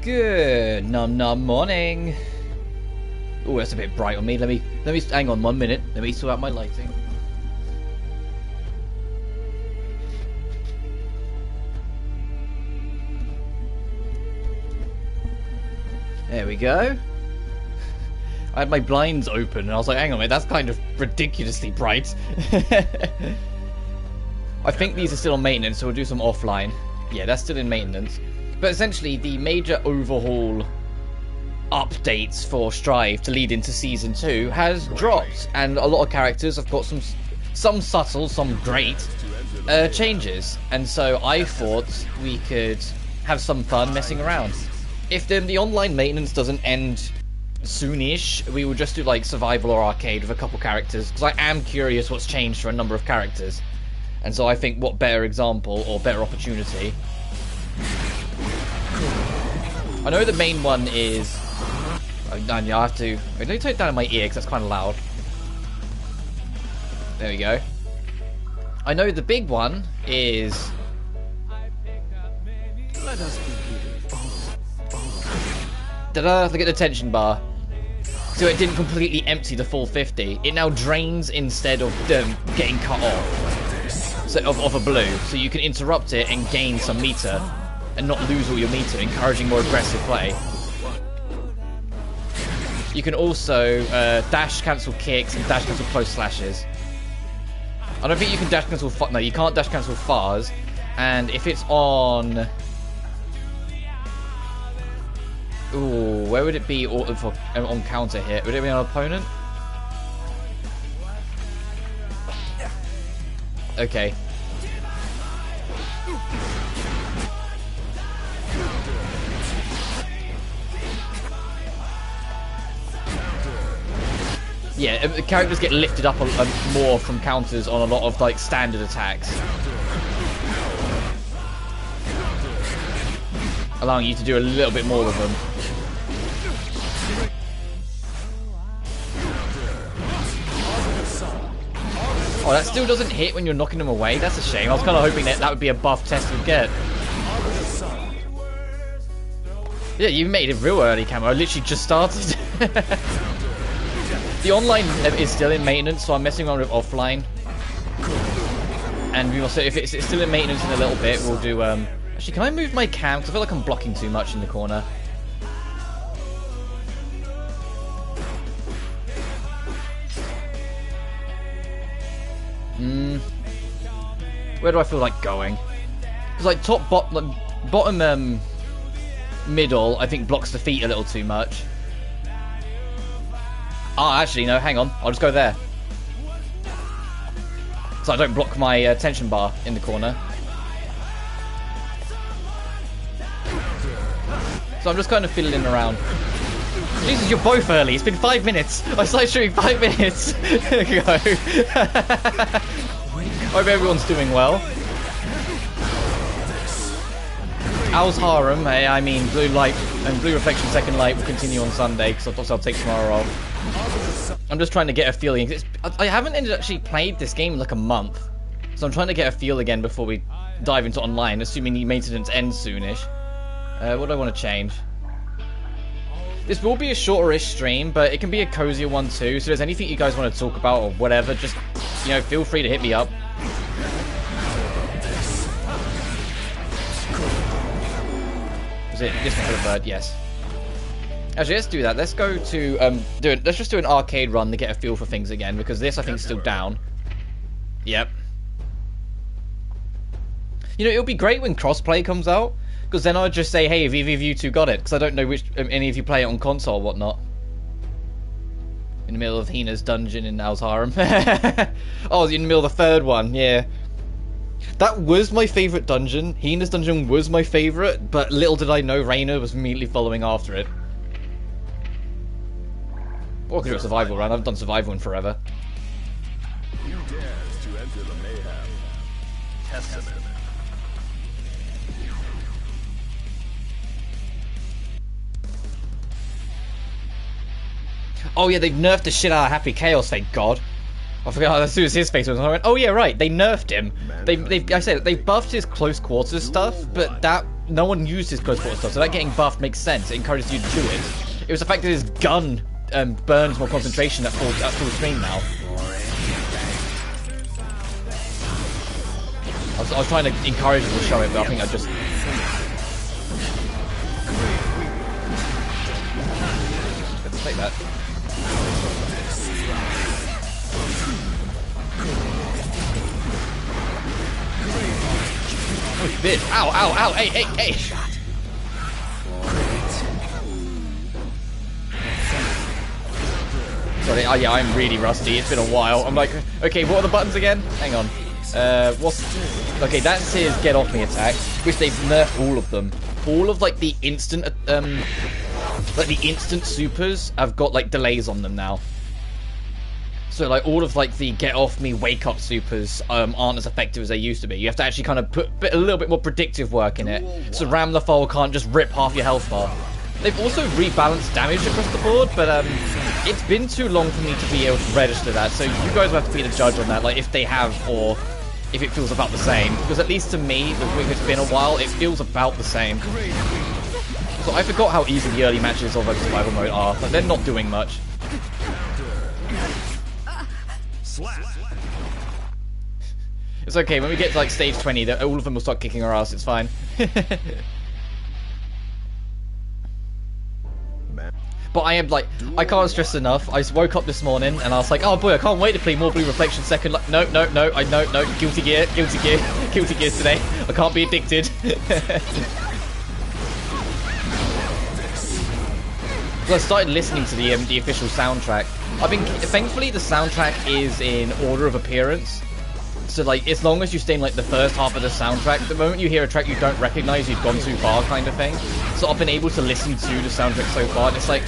Good num morning. Oh, that's a bit bright on me. Let me hang on 1 minute. Let me sort out my lighting. There we go. I had my blinds open and I was like, hang on a minute, that's kind of ridiculously bright. I think these are still on maintenance, so we'll do some offline. Yeah, that's still in maintenance. But essentially, the major overhaul updates for Strive to lead into Season 2 has dropped. And a lot of characters have got some subtle, some great changes. And so I thought we could have some fun messing around. If the online maintenance doesn't end soonish, we will just do like survival or arcade with a couple characters. Because I am curious what's changed for a number of characters. And so I think what better example or better opportunity. I know the main one is... I have to... Wait, let me take it down in my ear because that's kind of loud. There we go. I know the big one is... Let us begin. Ta-da! Look at the tension bar. So it didn't completely empty the full 50. It now drains instead of getting cut off. So, of a blue, so you can interrupt it and gain some meter and not lose all your meter, encouraging more aggressive play. You can also dash cancel kicks and dash cancel close slashes. I don't think you can dash cancel no, you can't dash cancel fars, and if it's on... Ooh, where would it be on counter hit? Would it be on opponent? Okay. Yeah, the characters get lifted up more from counters on a lot of like standard attacks, allowing you to do a little bit more with them. Oh, that still doesn't hit when you're knocking them away. That's a shame. I was kind of hoping that would be a buff test we'd get. Yeah, you made it real early, Camo. I literally just started. The online is still in maintenance, so I'm messing around with offline. And we will say if it's still in maintenance in a little bit, we'll do... Actually, can I move my cam? Because I feel like I'm blocking too much in the corner. Where do I feel like going? Because like bottom, middle, I think blocks the feet a little too much. Ah, actually, no, hang on. I'll just go there. So I don't block my tension bar in the corner. So I'm just kind of fiddling around. Jesus, you're both early. It's been 5 minutes. I started shooting 5 minutes ago. Hope everyone's doing well. Owl's Harem, I mean Blue Light and Blue Reflection Second Light will continue on Sunday because I thought I'll take tomorrow off. I'm just trying to get a feeling. I haven't actually played this game in like a month, so I'm trying to get a feel again before we dive into online, assuming the maintenance ends soonish. What do I want to change? This will be a shorter-ish stream, but it can be a cozier one too, so if there's anything you guys want to talk about or whatever, just, you know, feel free to hit me up. Was it this one for the bird? Yes. Actually, let's do that. Let's go to, let's just do an arcade run to get a feel for things again, because this, I think, is still down. Yep. You know, it'll be great when crossplay comes out, because then I'll just say, hey, have either of you two got it? Because I don't know which any of you play it on console or whatnot. In the middle of Hina's dungeon in Owl's Harem. Oh, in the middle of the third one, yeah. That was my favourite dungeon. Hina's dungeon was my favourite, but little did I know Reina was immediately following after it. Or I could do a survival run. I've done survival in forever. You dares to enter the mayhem. Testament. Oh yeah, they've nerfed the shit out of Happy Chaos, thank God. I forgot as soon as his face was on, I went, oh yeah, right, they nerfed him. I said, they buffed his close quarters stuff, but that no one uses close quarter stuff, so that getting buffed makes sense. It encourages you to do it. It was the fact that his gun burns more concentration at full stream now. I was trying to encourage him to show it, but I think I just... Let's take that. Oh, bitch. Ow, ow, ow. Hey, hey, hey. Sorry, oh yeah, I'm really rusty. It's been a while. I'm like, okay, what are the buttons again? Hang on. What's... Okay, that's his get off me attack, which they've nerfed all of them. All of, like, the instant, like, the instant supers have got, like, delays on them now. So, like, all of, like, the get off me wake up supers aren't as effective as they used to be. You have to actually kind of put a little bit more predictive work in it. So Ramlethal can't just rip half your health bar. They've also rebalanced damage across the board, but it's been too long for me to be able to register that. So you guys will have to be the judge on that, like, if they have or if it feels about the same. Because at least to me, it's been a while, it feels about the same. So I forgot how easy the early matches of survival mode are. Like, they're not doing much. It's okay, when we get to like stage 20, all of them will start kicking our ass, it's fine. But I am like, I can't stress enough. I woke up this morning and I was like, oh boy, I can't wait to play more Blue Reflection second. Like, no, Guilty Gear today. I can't be addicted. So I started listening to the official soundtrack. Thankfully the soundtrack is in order of appearance. So like, as long as you stay in like the first half of the soundtrack, the moment you hear a track you don't recognize, you've gone too far kind of thing. So I've been able to listen to the soundtrack so far, and it's like...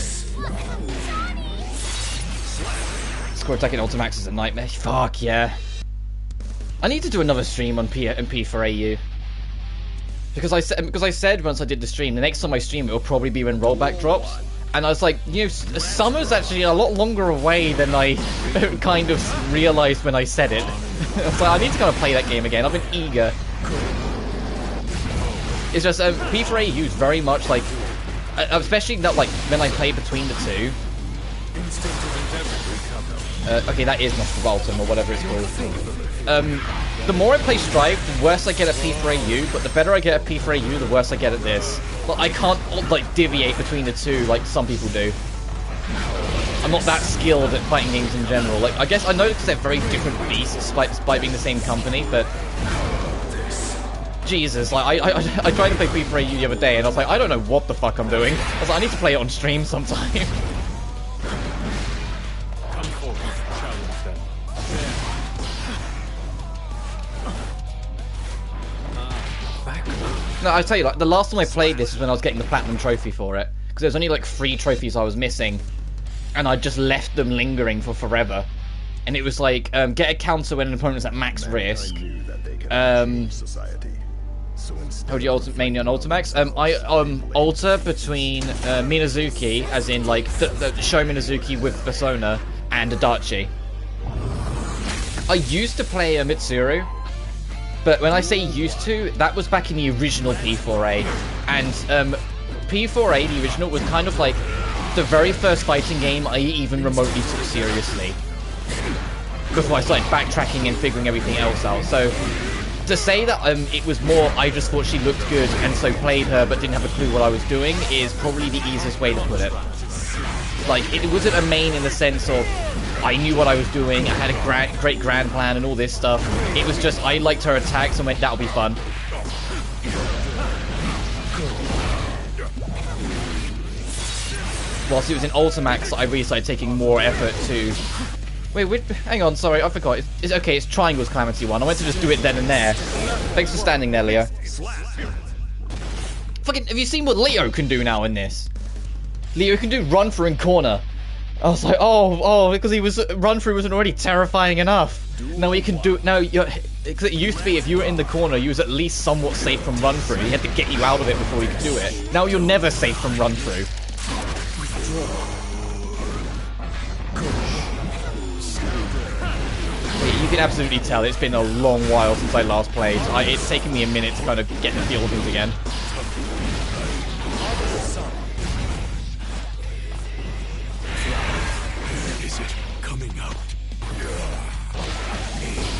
Score attacking Ultimax is a nightmare. Fuck yeah. I need to do another stream on P4AU. Because I said once I did the stream, the next time I stream it will probably be when rollback drops. And I was like, you know, summer's actually a lot longer away than I kind of realized when I said it. So I need to kind of play that game again. I've been eager. It's just, P4AU is very much like, especially not like when I play between the two. Okay, that is Nostrovaltum or whatever it's called. The more I play Strive, the worse I get at P4AU, but the better I get at P4AU, the worse I get at this. But I can't, like, deviate between the two like some people do. I'm not that skilled at fighting games in general. Like, I guess I know because they're very different beasts despite being the same company, but... Jesus, like, I tried to play P4AU the other day, and I was like, I don't know what the fuck I'm doing. I was like, I need to play it on stream sometime. No, I tell you, like, the last time I played this was when I was getting the Platinum Trophy for it. Because there's only, like, 3 trophies I was missing. And I just left them lingering for forever. And it was like, get a counter when an opponent's at max risk. How do you main on Ultimax? I alter between Minazuki, as in, like, the Sho Minazuki with Persona, and Adachi. I used to play a Mitsuru. But when I say used to, that was back in the original P4A. And P4A, the original, was kind of like the very first fighting game I even remotely took seriously. Before I started backtracking and figuring everything else out. So, to say that it was more, I just thought she looked good and so played her but didn't have a clue what I was doing, is probably the easiest way to put it. Like, it wasn't a main in the sense of, I knew what I was doing, I had a great grand plan and all this stuff. It was just, I liked her attacks and went, that'll be fun. Whilst it was in Ultimax, I really started taking more effort to... Wait, hang on, sorry, I forgot. It's okay, it's Triangle's Calamity 1. I went to just do it then and there. Thanks for standing there, Leo. Fucking, have you seen what Leo can do now in this? Leo can do run through and corner. I was like, oh, because he was run through wasn't already terrifying enough. Now he can do because it used to be if you were in the corner, you was at least somewhat safe from run through. He had to get you out of it before he could do it. Now you're never safe from run through. You can absolutely tell it's been a long while since I last played. It's taken me a minute to kind of get the feel of things again.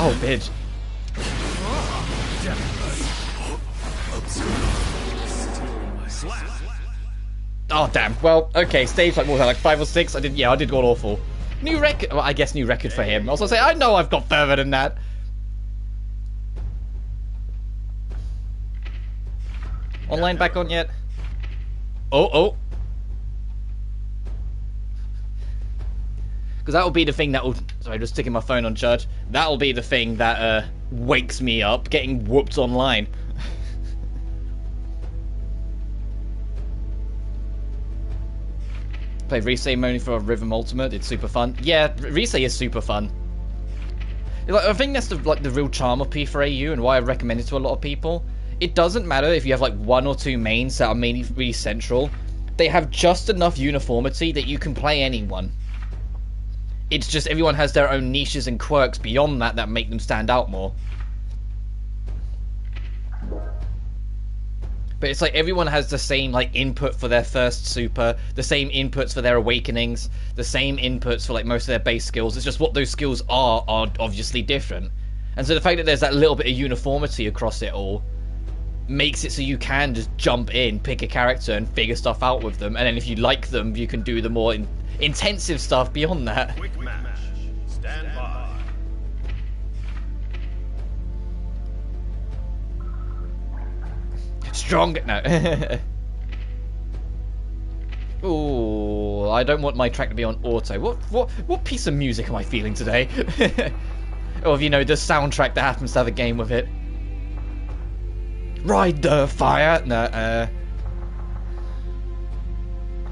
Oh, bitch. Oh, damn. Well, okay, stage like, what was that, like 5 or 6? I did go awful. New record. Well, I guess new record for him. I was gonna say, I know I've got further than that. Online back on yet? Oh. Because that will be the thing that will... Sorry, just sticking my phone on charge. That will be the thing that wakes me up, getting whooped online. Played Risei only for Rhythm Ultimate. It's super fun. Yeah, Risei is super fun. Like, I think that's the real charm of P4AU and why I recommend it to a lot of people. It doesn't matter if you have like 1 or 2 mains that are mainly really central. They have just enough uniformity that you can play anyone. It's just everyone has their own niches and quirks beyond that make them stand out more. But it's like everyone has the same like input for their first super, the same inputs for their awakenings, the same inputs for like most of their base skills. It's just what those skills are obviously different. And so the fact that there's that little bit of uniformity across it all makes it so you can just jump in, pick a character and figure stuff out with them, and then if you like them you can do the more intensive stuff beyond that. Quick match. Stand by. Strong. No. Ooh, I don't want my track to be on auto. What piece of music am I feeling today? Or if you know the soundtrack that happens to have a game with it. Ride the fire. No.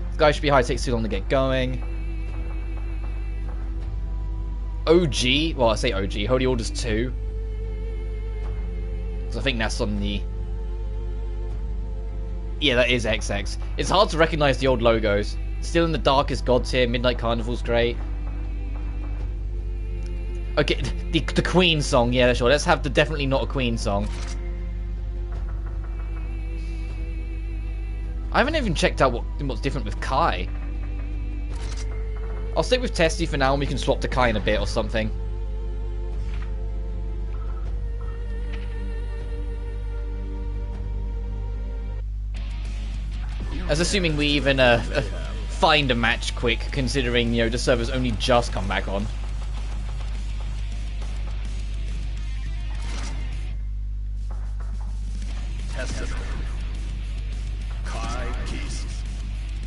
This guy should be high. Takes too long to get going. OG. Well, I say OG. Holy Orders 2. Because I think that's on the... Yeah, that is XX. It's hard to recognize the old logos. Still in the Darkest Gods here. Midnight Carnival's great. Okay, the Queen song. Yeah, sure. Let's have the definitely not a Queen song. I haven't even checked out what's different with Kai. I'll stick with Tessie for now and we can swap to Kai in a bit or something. As assuming we even find a match quick, considering, you know, the server's only just come back on.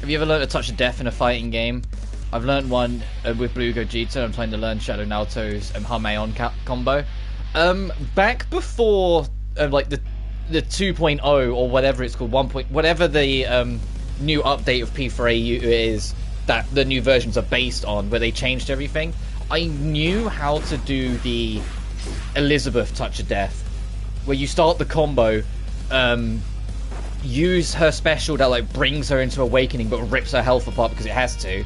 Have you ever learned a touch of death in a fighting game? I've learned one with Blue Gogeta. I'm trying to learn Shadow Naoto's Hameon combo. Back before like the 2.0 or whatever it's called, whatever the new update of P4AU is that the new versions are based on, where they changed everything, I knew how to do the Elizabeth touch of death, where you start the combo, use her special that like brings her into awakening but rips her health apart because it has to,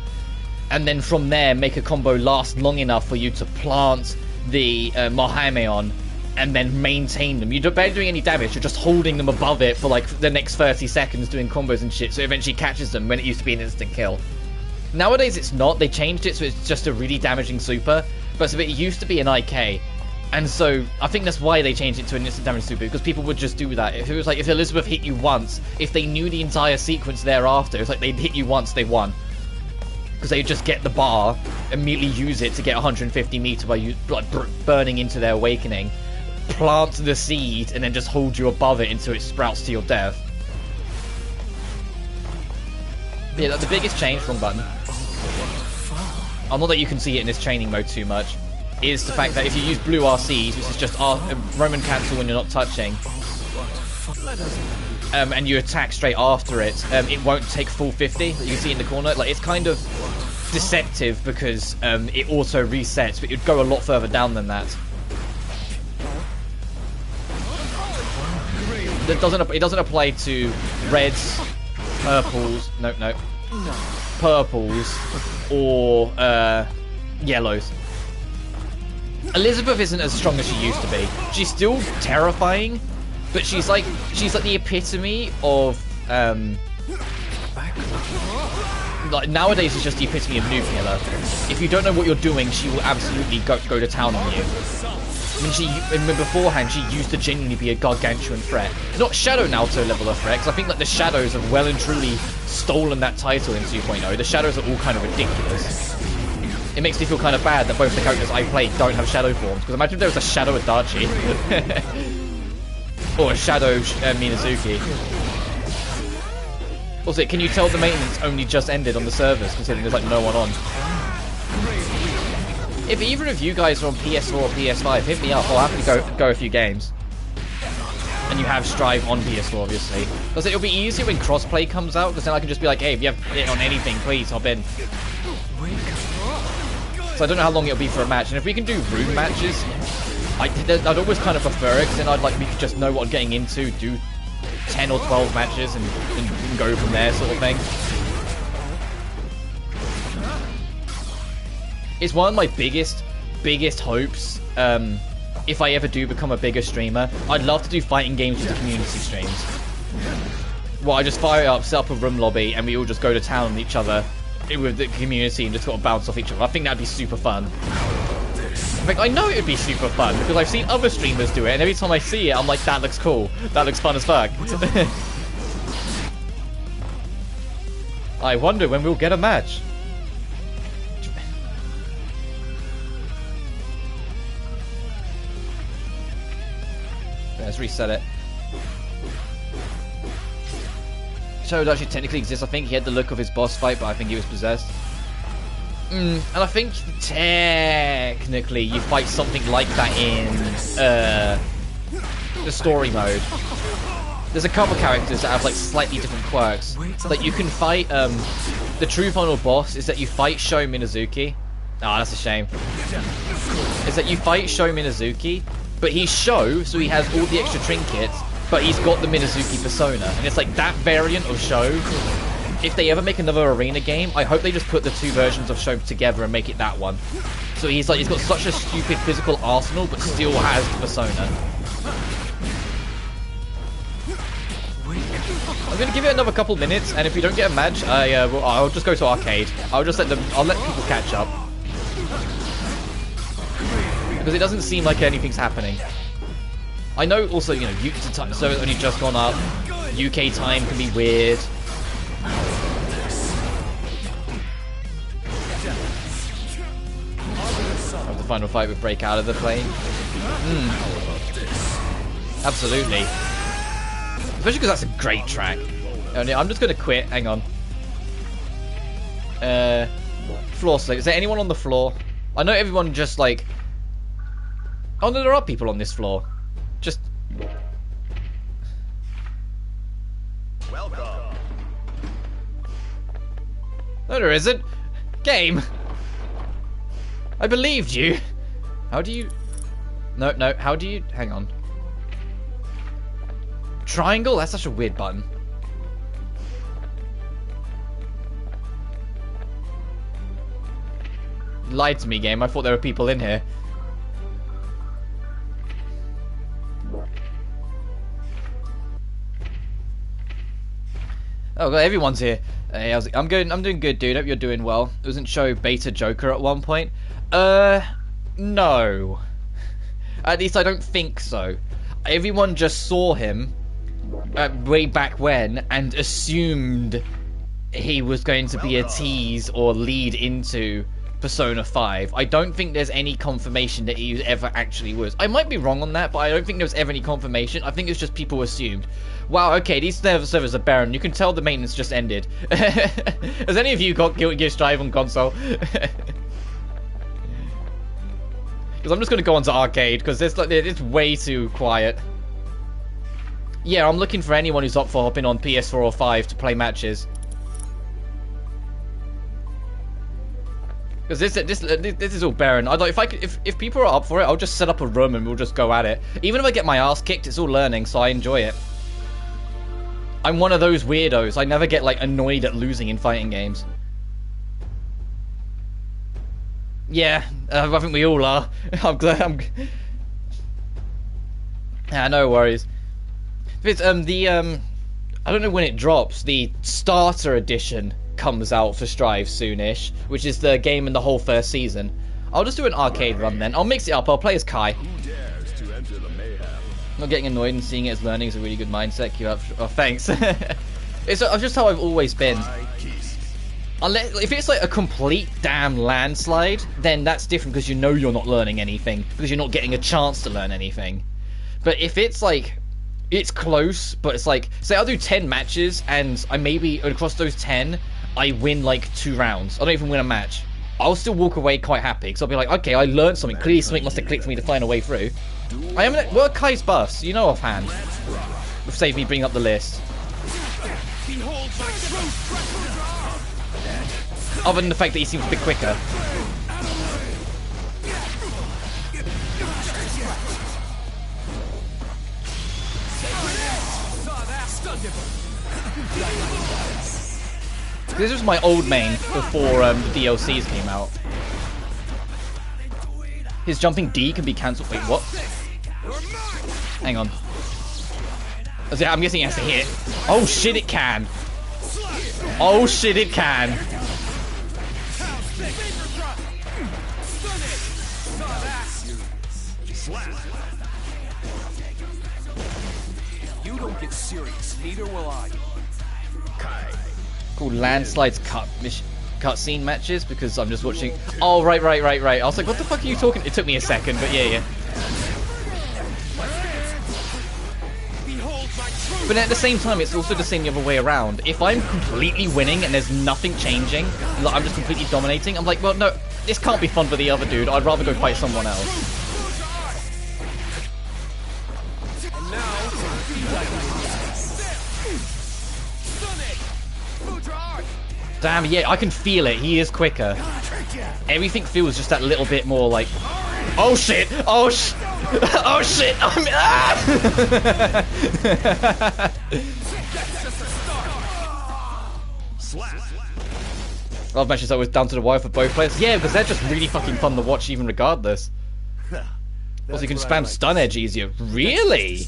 and then from there make a combo last long enough for you to plant the Mahameon and then maintain them. You're barely doing any damage, you're just holding them above it for like the next 30 seconds doing combos and shit, so it eventually catches them when it used to be an instant kill. Nowadays it's not, they changed it so it's just a really damaging super, but it used to be an IK. And so, I think that's why they changed it to an instant damage super, because people would just do that. If it was like, if Elizabeth hit you once, if they knew the entire sequence thereafter, it's like they'd hit you once, they won. Because they'd just get the bar, immediately use it to get 150 meter by you, like, burning into their awakening, plant the seed, and then just hold you above it until it sprouts to your death. But yeah, the biggest change, wrong button. Not that you can see it in this training mode too much, is the fact that if you use blue RCs, which is just Roman cancel when you're not touching, and you attack straight after it, it won't take full 50 that you can see in the corner. Like, it's kind of deceptive because it auto resets, but it'd go a lot further down than that. It doesn't apply to reds, purples, purples, or yellows. Elizabeth isn't as strong as she used to be. She's still terrifying, but she's like the epitome of like nowadays it's just the epitome of noob killer. If you don't know what you're doing, she will absolutely go to town on you. I mean, beforehand, she used to genuinely be a gargantuan threat. Not Shadow Naoto level of threat, because I think like the Shadows have well and truly stolen that title in 2.0. The Shadows are all kind of ridiculous. It makes me feel kind of bad that both the characters I play don't have Shadow forms, because imagine if there was a Shadow Adachi. Or a Shadow Minazuki. Also, can you tell the maintenance only just ended on the servers, considering there's like no one on? If either of you guys are on PS4 or PS5, hit me up. I'll happily go a few games. And you have Strive on PS4, obviously. Because it'll be easier when crossplay comes out, because then I can just be like, hey, if you have it on anything, please hop in. So I don't know how long it'll be for a match. And if we can do room matches, I'd always kind of prefer it, because then I'd like me to just know what I'm getting into, do 10 or 12 matches and go from there, sort of thing. It's one of my biggest hopes, if I ever do become a bigger streamer. I'd love to do fighting games with the community streams. Well, I just fire it up, set up a room lobby, and we all just go to town on each other with the community and just sort of bounce off each other. I think that'd be super fun. In fact, I know it'd be super fun, because I've seen other streamers do it, and every time I see it, I'm like, that looks cool. That looks fun as fuck. I wonder when we'll get a match. Let's reset it. Shadow actually technically exists. I think he had the look of his boss fight, but I think he was possessed. And I think technically you fight something like that in the story mode. There's a couple characters that have like slightly different quirks. Like you can fight the true final boss is that you fight Sho Minazuki. Oh, that's a shame. Is that you fight Sho Minazuki, but he's Sho, so he has all the extra trinkets, but he's got the Minazuki persona. And it's like that variant of Sho. If they ever make another arena game, I hope they just put the two versions of Sho together and make it that one. So he's got such a stupid physical arsenal, but still has the persona. I'm gonna give it another couple minutes, and if we don't get a match, I'll just go to arcade. I'll let people catch up. Because it doesn't seem like anything's happening. I know also, you know, the time server's only just gone up. UK time can be weird. Have the final fight would break out of the plane. Absolutely. Especially because that's a great track. Oh, no, I'm just going to quit. Hang on. Floor select. Is there anyone on the floor? I know everyone just like... Oh no, there are people on this floor. Just... Welcome. No, there isn't. Game. I believed you. How do you... No, how do you... Hang on. Triangle? That's such a weird button. You lied to me, game. I thought there were people in here. Oh, God, everyone's here. Hey, I'm doing good, dude. Hope you're doing well. Doesn't show Beta Joker at one point? No. At least I don't think so. Everyone just saw him way back when and assumed he was going to be a tease or lead into Persona 5. I don't think there's any confirmation that he ever actually was. I might be wrong on that, but I don't think there was ever any confirmation. I think it's just people assumed. Wow, okay, these servers are barren. You can tell the maintenance just ended. Has any of you got Guilty Gear Strive on console? Because I'm just going to go onto arcade, because it's way too quiet. Yeah, I'm looking for anyone who's up for hopping on PS4 or 5 to play matches. Because this is all barren. I'd like if people are up for it, I'll just set up a room and we'll just go at it. Even if I get my ass kicked, it's all learning, so I enjoy it. I'm one of those weirdos. I never get like annoyed at losing in fighting games. Yeah, I think we all are. I'm glad. Yeah, no worries. It's I don't know when it drops. The starter edition comes out for Strive soonish, which is the game in the whole first season. I'll just do an arcade run then. I'll mix it up. I'll play as Kai. Who dares Not getting annoyed and seeing it as learning is a really good mindset. Keep up. Oh, thanks. It's just how I've always been. Unless, if it's like a complete damn landslide, then that's different because you know you're not learning anything because you're not getting a chance to learn anything. But if it's like, it's close, but it's like, say I'll do 10 matches and I maybe across those 10, I win like 2 rounds. I don't even win a match. I'll still walk away quite happy because I'll be like, okay, I learned something. Clearly something must have clicked for me to find a way through. I am. What are Kai's buffs? You know offhand. Save me bringing up the list. Other than the fact that he seems a bit quicker. This was my old main before the DLCs came out. His jumping D can be cancelled. Wait, what? Hang on. I'm guessing it has to hit. Oh shit, it can. Oh shit, it can. You don't get serious, neither will I. Called landslides cutscene matches because I'm just watching. Oh right. I was like, what the fuck are you talking? It took me a second, but yeah. But at the same time, it's also the same the other way around. If I'm completely winning and there's nothing changing, like I'm just completely dominating, I'm like, well, no, this can't be fun for the other dude. I'd rather go fight someone else. Damn, yeah, I can feel it. He is quicker. Everything feels just that little bit more like... Oh shit! Oh shit! Oh shit! I'm... Ah! I love matches that was down to the wire for both players. Yeah, because they're just really fucking fun to watch even regardless. Also, you can spam stun edge easier. Really?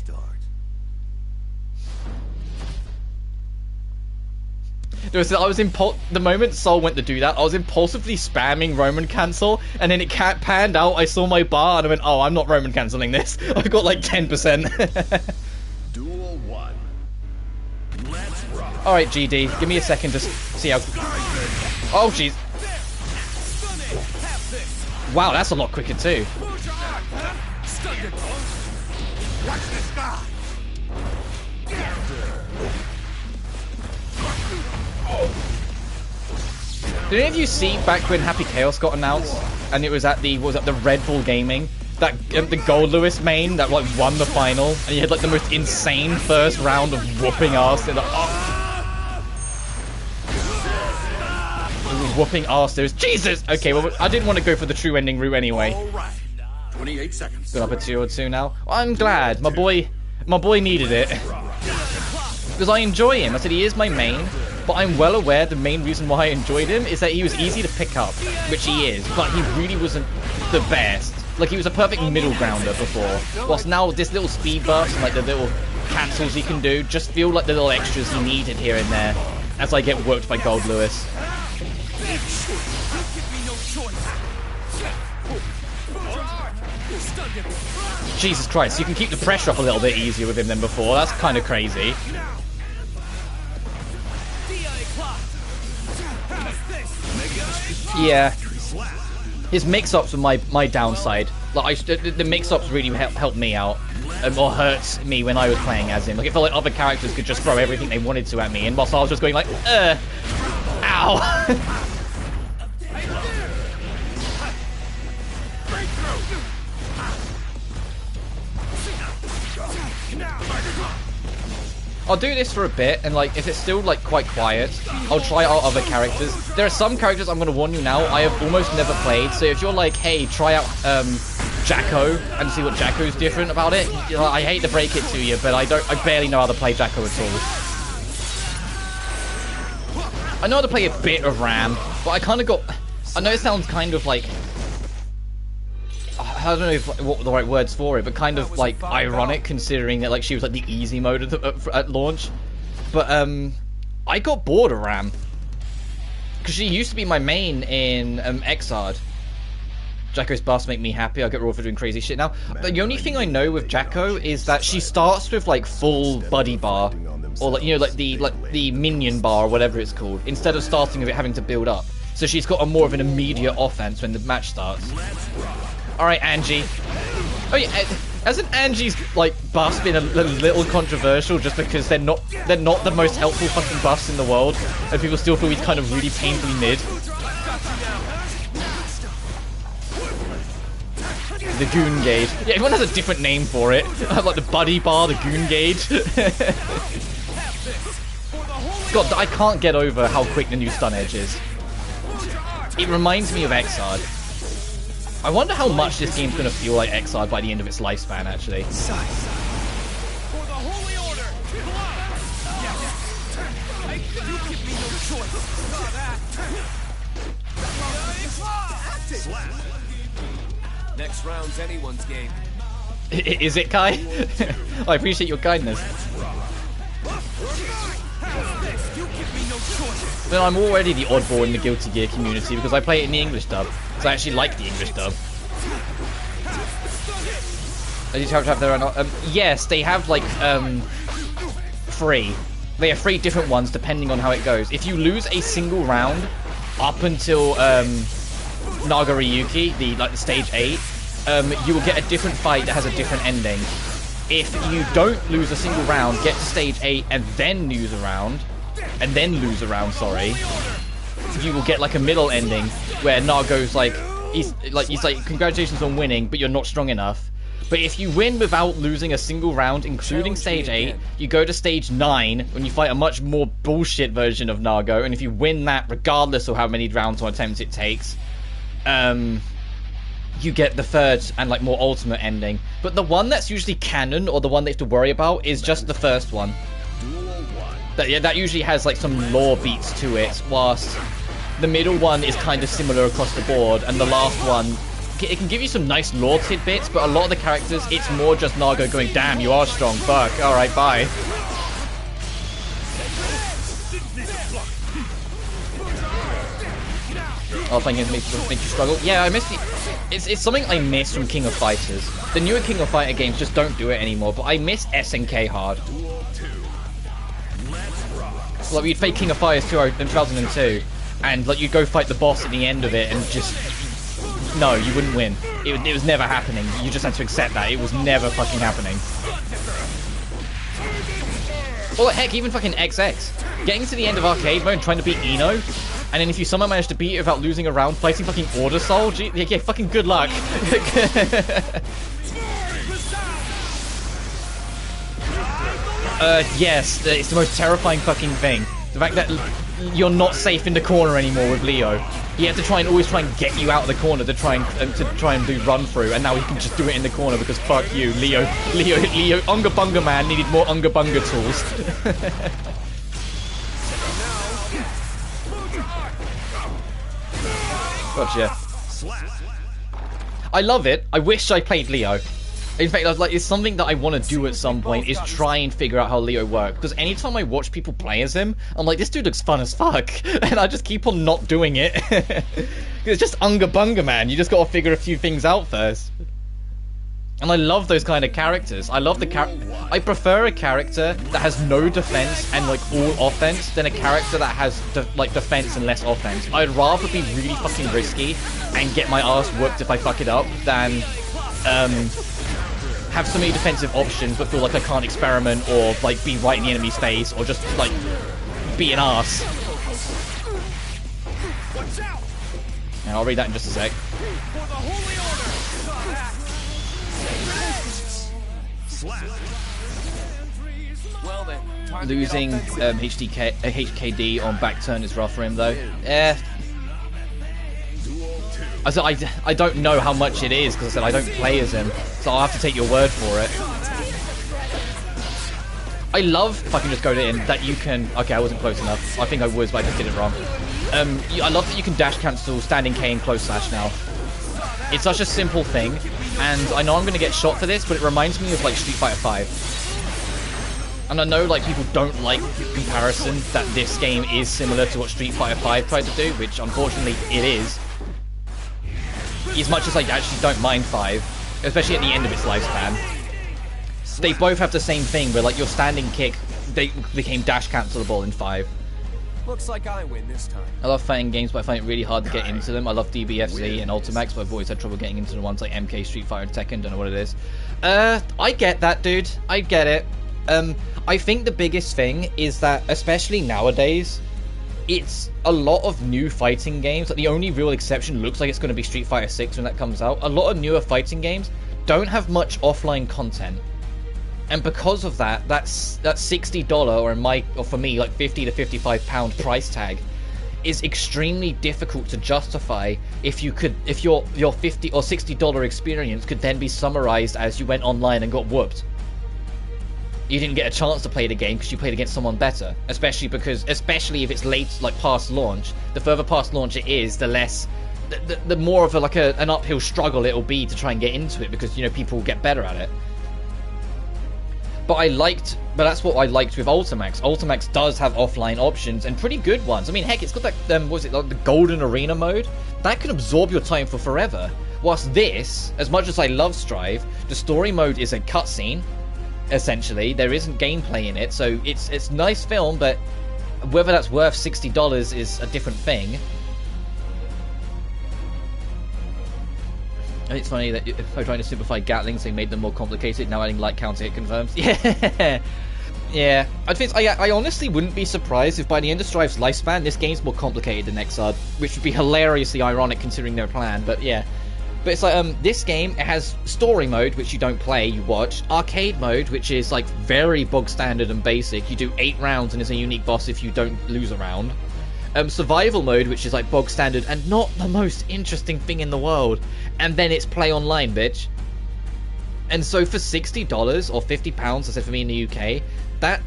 I was the moment Sol went to do that, I was impulsively spamming Roman cancel, and then it panned out. I saw my bar and I went, "Oh, I'm not Roman canceling this." I've got like 10%. Duel 1. Let's rock. All right, GD, give me a second to see how. Oh, jeez. Wow, that's a lot quicker too. Watch this guy. Did any of you see back when Happy Chaos got announced, and it was at the the Red Bull Gaming, that the Gold Lewis main that like won the final, and he had like the most insane first round of whooping ass. Like, whooping ass. There's Jesus. Okay, well I didn't want to go for the true ending route anyway. All right. 28 seconds. Got up a 2 or 2 now. I'm glad my boy needed it because I enjoy him. I said he is my main. But I'm well aware the main reason why I enjoyed him is that he was easy to pick up, which he is, but he really wasn't the best. Like, he was a perfect middle grounder before. Whilst now this little speed buffs and like the little cancels he can do just feel like the little extras he needed here and there as I get worked by Gold Lewis. Jesus Christ, you can keep the pressure up a little bit easier with him than before. That's kind of crazy. Yeah, his mix-ups were my downside. Like the mix-ups really helped me out, or hurts me when I was playing as him. Like it felt like other characters could just throw everything they wanted to at me, and whilst I was just going like, ow. I'll do this for a bit, and like if it's still like quite quiet, I'll try out other characters. There are some characters I'm gonna warn you now I have almost never played. So if you're like, hey, try out Jacko and see what Jacko's different about it. You know, I hate to break it to you, but I barely know how to play Jacko at all. I know how to play a bit of Ram, but I kind of got. I know it sounds kind of like. I don't know what the right words for it, but kind of like ironic considering that like she was like the easy mode at launch. But I got bored of Ram because she used to be my main in Xrd. Jacko's buffs make me happy. I get raw for doing crazy shit now. But the only thing I know with Jacko is that she starts with like full buddy bar, or like, you know, like the minion bar or whatever it's called, instead of starting with it having to build up. So she's got a more of an immediate offense when the match starts. All right, Angie. Oh yeah, hasn't Angie's like buffs been a little controversial just because they're not the most helpful fucking buffs in the world, and people still feel he's kind of really painfully mid. The Goon Gauge. Yeah, everyone has a different name for it. Like the Buddy Bar, the Goon Gauge. God, I can't get over how quick the new stun edge is. It reminds me of Xrd. I wonder how much this game's going to feel like Xrd by the end of its lifespan, actually. Next round's anyone's game. Is it, Kai? I appreciate your kindness. Well, I'm already the oddball in the Guilty Gear community because I play it in the English dub. So I actually like the English dub. Did you have their own? Yes, they have like 3. They have 3 different ones depending on how it goes. If you lose a single round up until Nagaryuki, the stage 8, you will get a different fight that has a different ending. If you don't lose a single round, get to stage 8 and then lose a round, sorry, you will get like a middle ending where Nago's like he's like congratulations on winning, but you're not strong enough. But if you win without losing a single round, including stage 8, you go to stage 9 when you fight a much more bullshit version of Nago, and if you win that, regardless of how many rounds or attempts it takes, you get the third and like more ultimate ending. But the one that's usually canon, or the one they have to worry about, is just the first one. That usually has like some lore beats to it, whilst the middle one is kind of similar across the board, and the last one, it can give you some nice lore tidbits, but a lot of the characters, it's more just Nago going, damn, you are strong, fuck, alright, bye. Oh, playing games make you struggle. Yeah, I miss the... It's something I miss from King of Fighters. The newer King of Fighter games just don't do it anymore, but I miss SNK hard. Like, you'd play King of Fighters 2 in 2002, and like you'd go fight the boss at the end of it, and just... No, you wouldn't win. It was never happening. You just had to accept that. It was never fucking happening. Well, heck, even fucking XX. Getting to the end of arcade mode and trying to beat Eno, and then if you somehow manage to beat it without losing a round, fighting fucking Order Soul, gee, yeah, fucking good luck. Yes, it's the most terrifying fucking thing. The fact that you're not safe in the corner anymore with Leo. He had to always try and get you out of the corner to try and do run through, and now he can just do it in the corner because fuck you, Leo, Unga Bunga Man needed more Unga Bunga tools. Gotcha. I love it. I wish I played Leo. In fact, I was like, it's something that I want to do at some point, is try and figure out how Leo works. Because anytime I watch people play as him, I'm like, this dude looks fun as fuck. And I just keep on not doing it. It's just Unga Bunga Man. You just got to figure a few things out first. And I love those kind of characters. I love I prefer a character that has no defense and like all offense than a character that has like defense and less offense. I'd rather be really fucking risky and get my ass whooped if I fuck it up than have so many defensive options but feel like I can't experiment or like be right in the enemy's face or just like be an ass. And I'll read that in just a sec. Losing HKD on back turn is rough for him though. I don't know how much it is because I said I don't play as him, so I'll have to take your word for it. I love, if I can just go to in, that you can... Okay, I wasn't close enough. I think I was, but I just did it wrong. I love that you can dash cancel standing K and close slash now. It's such a simple thing, and I know I'm going to get shot for this, but it reminds me of like Street Fighter 5. And I know like people don't like the comparison that this game is similar to what Street Fighter 5 tried to do, which unfortunately it is. as much as I actually don't mind 5, especially at the end of its lifespan, they both have the same thing where like your standing kick they became dash cancelable in 5. Looks like I win this time. I love fighting games, but I find it really hard to get into them. I love DBFZ and Ultimax, but I've always had trouble getting into the ones like MK, Street Fighter, and Tekken. Don't know what it is. I get that, dude. I get it. I think the biggest thing is that, especially nowadays, it's a lot of new fighting games. Like, the only real exception looks like it's going to be Street Fighter 6 when that comes out. A lot of newer fighting games don't have much offline content. And because of that, that $60 or for me, like £50 to £55 price tag is extremely difficult to justify if your $50 or $60 experience could then be summarized as you went online and got whooped. You didn't get a chance to play the game because you played against someone better, especially if it's late, like past launch. The further past launch it is, the less, the more of an uphill struggle it'll be to try and get into it because, you know, people will get better at it. But that's what I liked with Ultimax. Ultimax does have offline options and pretty good ones. I mean, heck, it's got that, what was it, like the Golden Arena mode? That can absorb your time for forever. Whilst this, as much as I love Strive, the story mode is a cutscene, essentially. There isn't gameplay in it, so it's nice film, but whether that's worth $60 is a different thing. And it's funny that if I'm trying to simplify Gatlings, they made them more complicated. Now adding light counter hit confirms. Yeah, yeah. I honestly wouldn't be surprised if by the end of Strive's lifespan, this game's more complicated than Exarch, which would be hilariously ironic considering their plan. But yeah, but it's like this game, it has story mode, which you don't play, you watch. Arcade mode, which is like very bog standard and basic. You do 8 rounds and there's a unique boss if you don't lose a round. Survival mode, which is like bog standard and not the most interesting thing in the world, and then it's play online, bitch. And so for $60 or £50, I said for me in the UK, that,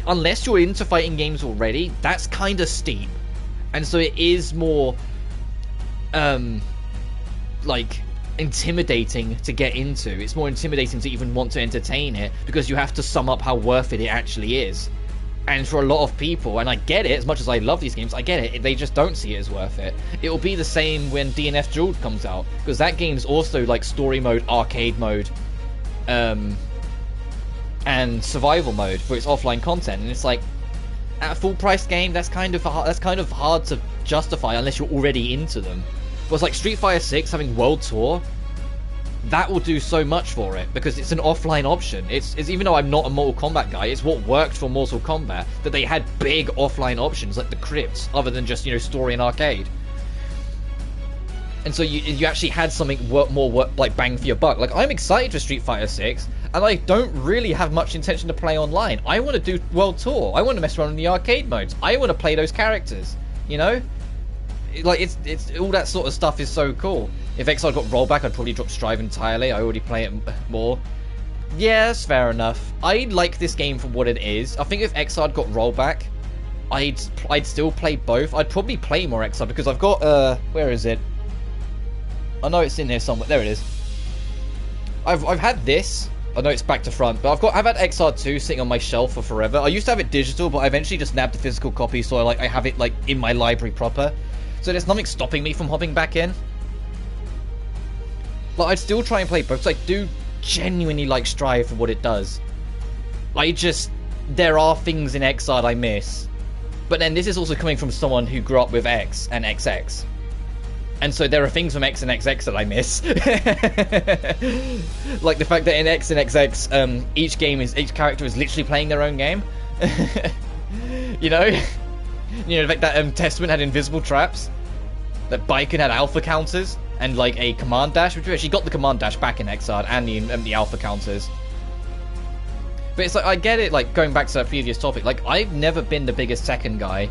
unless you're into fighting games already, that's kind of steep. And so it is more like intimidating to get into. It's more intimidating to even want to entertain it because you have to sum up how worth it actually is. And for a lot of people, and I get it, as much as I love these games, I get it, they just don't see it as worth it. It'll be the same when DNF Duel comes out, because that game's also like story mode, arcade mode, and survival mode for its offline content, and it's like, at a full price game, that's kind of hard to justify unless you're already into them. But it's like Street Fighter 6 having World Tour, that will do so much for it because it's an offline option. It's even though I'm not a Mortal Kombat guy, it's what worked for Mortal Kombat, that they had big offline options like the crypts, other than just, you know, story and arcade. And so you actually had something more like bang for your buck. Like, I'm excited for Street Fighter 6, and I don't really have much intention to play online. I want to do World Tour. I want to mess around in the arcade modes. I want to play those characters, you know? Like, it's all that sort of stuff is so cool. If Exarch got rollback, I'd probably drop Strive entirely. I already play it more. Yeah, that's fair enough. I like this game for what it is. I think if Exarch got rollback, I'd still play both. I'd probably play more Exarch because I've got where is it? I know it's in here somewhere. There it is. I've had this. I know it's back to front, but I've had XR 2 sitting on my shelf for forever. I used to have it digital, but I eventually just nabbed the physical copy, so I have it like in my library proper. So there's nothing stopping me from hopping back in. But I'd still try and play both, because I do genuinely like Strive for what it does. There are things in Exarch I miss. But then this is also coming from someone who grew up with X and XX. And so there are things from X and XX that I miss. Like the fact that in X and XX, each character is literally playing their own game. You know? You know, the fact that Testament had invisible traps. That Baiken had alpha counters. And like a command dash, which we actually got the command dash back in Exarch, and the alpha counters. But it's like, I get it, like, going back to that previous topic, like, I've never been the biggest Tekken guy,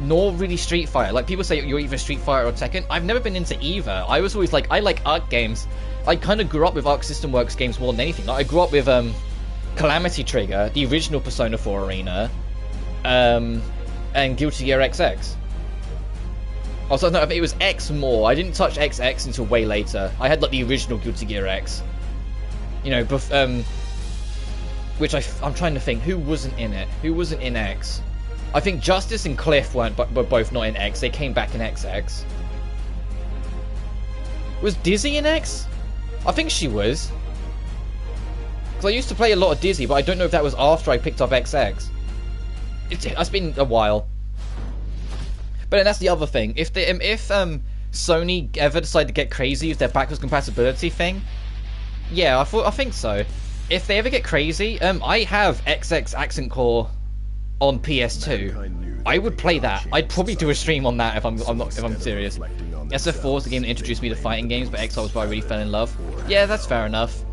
nor really Street Fighter. Like, people say you're either Street Fighter or Tekken. I've never been into either. I was always like, I like Arc games. I kind of grew up with Arc System Works games more than anything. Like, I grew up with Calamity Trigger, the original Persona 4 Arena, and Guilty Gear XX. Also, no, it was X more. I didn't touch XX until way later. I had like the original Guilty Gear X. You know, which I'm trying to think, who wasn't in it? Who wasn't in X? I think Justice and Cliff were both not in X. They came back in XX. Was Dizzy in X? I think she was. Because I used to play a lot of Dizzy, but I don't know if that was after I picked up XX. It's been a while. But then that's the other thing. If Sony ever decide to get crazy with their backwards compatibility thing, yeah, I think so. If they ever get crazy, I have XX Accent Core on PS2. I would play that. I'd probably do a stream on that if I'm serious. SF4 is the game that introduced me to fighting games, but XR was where I really fell in love. Yeah, that's fair enough.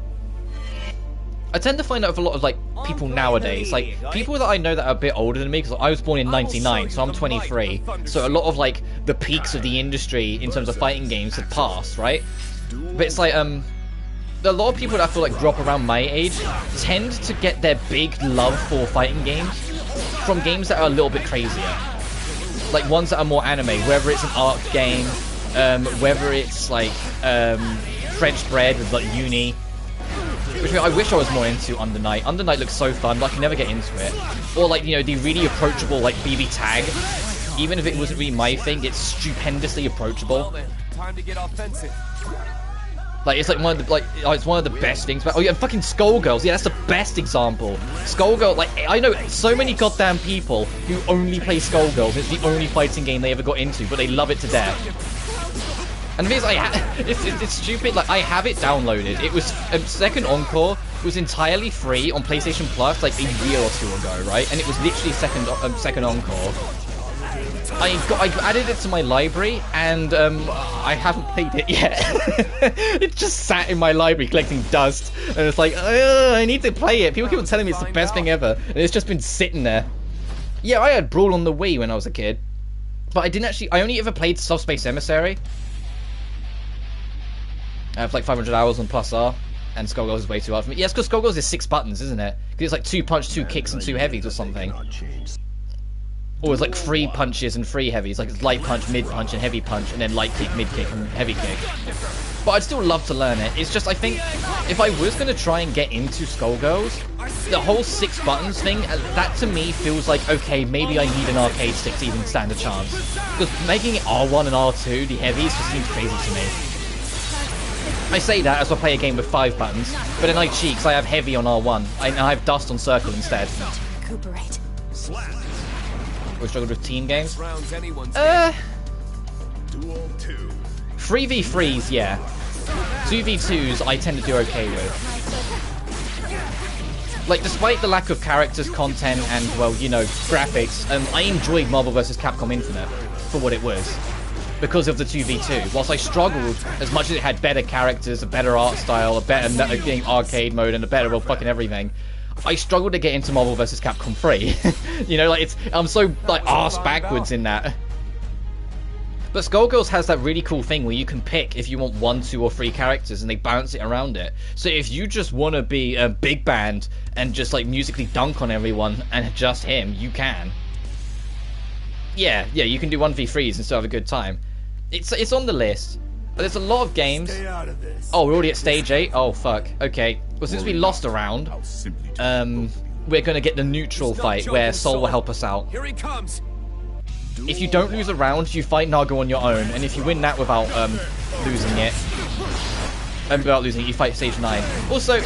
I tend to find out with a lot of like people nowadays, like people that I know that are a bit older than me, because I was born in '99, so I'm 23. So a lot of like the peaks of the industry in terms of fighting games have passed, right? But it's like a lot of people that I feel like grew up around my age tend to get their big love for fighting games from games that are a little bit crazier, like ones that are more anime, whether it's an arc game, whether it's like French bread with like Uni. Which I wish I was more into Under Night. Under Night looks so fun, but I can never get into it. Or like, you know, the really approachable like BB Tag. Even if it wasn't really my thing, it's stupendously approachable. Time to get offensive. Like it's like one of the it's one of the best things about. Oh yeah, fucking Skullgirls. Yeah, that's the best example. Skullgirl, like I know so many goddamn people who only play Skullgirls. It's the only fighting game they ever got into, but they love it to death. And the thing is, it's stupid. Like I have it downloaded. It was Second Encore was entirely free on PlayStation Plus like a year or two ago, right? And it was literally Second Encore. I added it to my library, and I haven't played it yet. It just sat in my library collecting dust, and it's like I need to play it. People keep telling me it's the best thing ever, and it's just been sitting there. Yeah, I had Brawl on the Wii when I was a kid, but I didn't actually. I only ever played Subspace Emissary. I have like 500 hours on Plus R, and Skullgirls is way too hard for me. Yeah, it's because Skullgirls is 6 buttons, isn't it? Because it's like 2 punch, 2 kicks, and 2 heavies or something. Or it's like 3 punches and 3 heavies. Like it's light punch, mid punch, and heavy punch, and then light kick, mid kick, and heavy kick. But I'd still love to learn it. It's just, I think, if I was going to try and get into Skullgirls, the whole 6 buttons thing, that to me feels like, okay, maybe I need an arcade stick to even stand a chance. Because making it R1 and R2, the heavies, just seems crazy to me. I say that as I play a game with 5 buttons, but then I cheat because I have heavy on R1. I have dust on circle instead. Recuperate. We struggled with team games. 3v3s, yeah. 2v2s I tend to do okay with. Like, despite the lack of characters, content, and, well, you know, graphics, I enjoyed Marvel vs. Capcom Infinite for what it was. Because of the 2v2. Whilst I struggled, as much as it had better characters, a better art style, a better game arcade mode, and a better, well, fucking everything, I struggled to get into Marvel vs. Capcom 3. You know, like, I'm so, like, arse backwards in that. But Skullgirls has that really cool thing where you can pick if you want 1, 2, or 3 characters, and they bounce it around it. So if you just want to be a big band and just, like, musically dunk on everyone and just him, you can. Yeah, you can do 1v3s and still have a good time. It's on the list, but there's a lot of games. Oh, we're already at stage 8? Oh, fuck. Okay. Well, since we lost a round, we're going to get the neutral fight where Sol will help us out. Here he comes. If you don't lose a round, you fight Nago on your own, and if you win that without losing it, you fight stage 9. Also,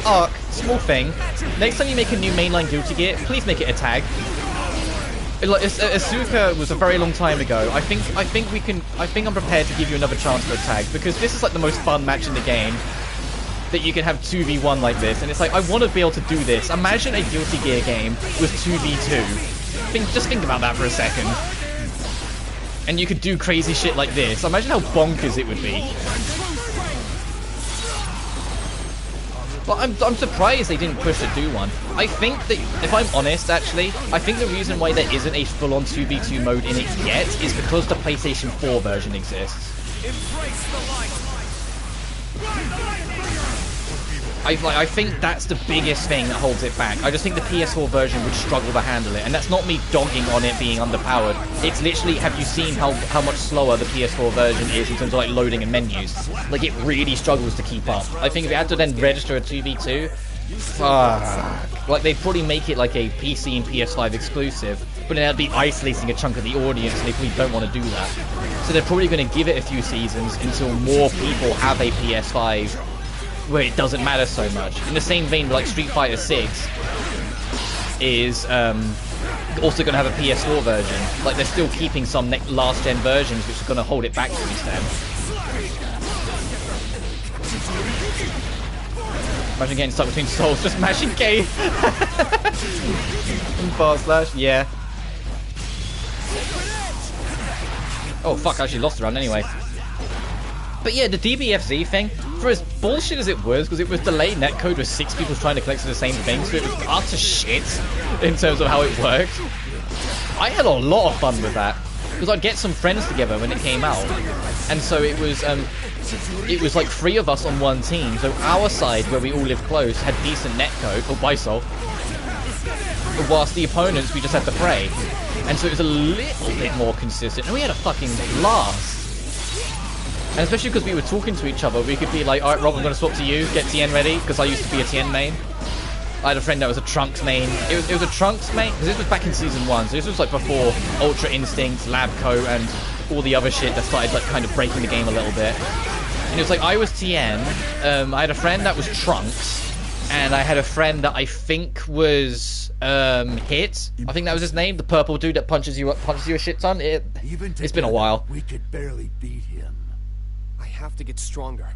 Ark, small thing. Next time you make a new mainline Guilty Gear, please make it a tag. Like, Asuka was a very long time ago. I think I'm prepared to give you another chance for a tag, because this is like the most fun match in the game. That you can have 2v1 like this, and it's like, I want to be able to do this. Imagine a Guilty Gear game with 2v2. Just think about that for a second. And you could do crazy shit like this. Imagine how bonkers it would be. Well, I'm surprised they didn't push to do one. I think that, if I'm honest, actually, I think the reason why there isn't a full-on 2v2 mode in it yet is because the PlayStation 4 version exists. Embrace the light. I think that's the biggest thing that holds it back. I just think the PS4 version would struggle to handle it, and that's not me dogging on it being underpowered. It's literally, have you seen how much slower the PS4 version is in terms of like loading and menus? Like, it really struggles to keep up. I think if you had to then register a 2v2, fuck. Like, they'd probably make it like a PC and PS5 exclusive, but then that'd be isolating a chunk of the audience, and they probably don't want to do that. So they're probably going to give it a few seasons until more people have a PS5 where it doesn't matter so much. In the same vein, like Street Fighter 6 is also going to have a PS4 version. Like, they're still keeping some last-gen versions, which are going to hold it back to an extent. Imagine getting stuck between souls, just mashing K. Bar slash, yeah. Oh fuck, I actually lost the round anyway. But yeah, the DBFZ thing, for as bullshit as it was, because it was delayed netcode with 6 people trying to collect the same thing, so it was utter shit in terms of how it worked. I had a lot of fun with that, because I'd get some friends together when it came out, and so it was like 3 of us on one team, so our side, where we all live close, had decent netcode, or Bysol, whilst the opponents, we just had to pray. And so it was a little bit more consistent, and we had a fucking blast. And especially because we were talking to each other, we could be like, alright Rob, I'm going to swap to you, get Tien ready, because I used to be a Tien main. I had a friend that was a Trunks main. It was a Trunks main, because this was back in Season 1, so this was like before Ultra Instinct, Labco, and all the other shit that started like kind of breaking the game a little bit. And it was like, I was Tien, I had a friend that was Trunks, and I had a friend that I think was Hit. I think that was his name, the purple dude that punches you a shit ton. It's been a while. We could barely beat him. I have to get stronger.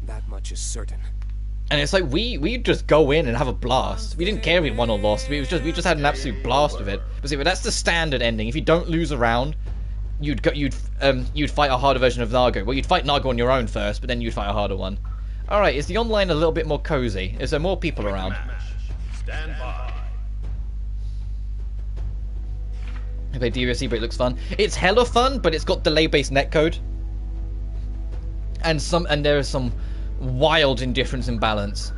That much is certain. And it's like we'd just go in and have a blast. We didn't care if we won or lost. We just had an absolute blast with it. But see, that's the standard ending. If you don't lose a round, you'd fight a harder version of Nago. Well, you'd fight Nago on your own first, but then you'd fight a harder one. All right, is the online a little bit more cozy? Is there more people around? Stand by. I play DBFZ, but it looks fun. It's hella fun, but it's got delay-based netcode, and there is some wild indifference in balance.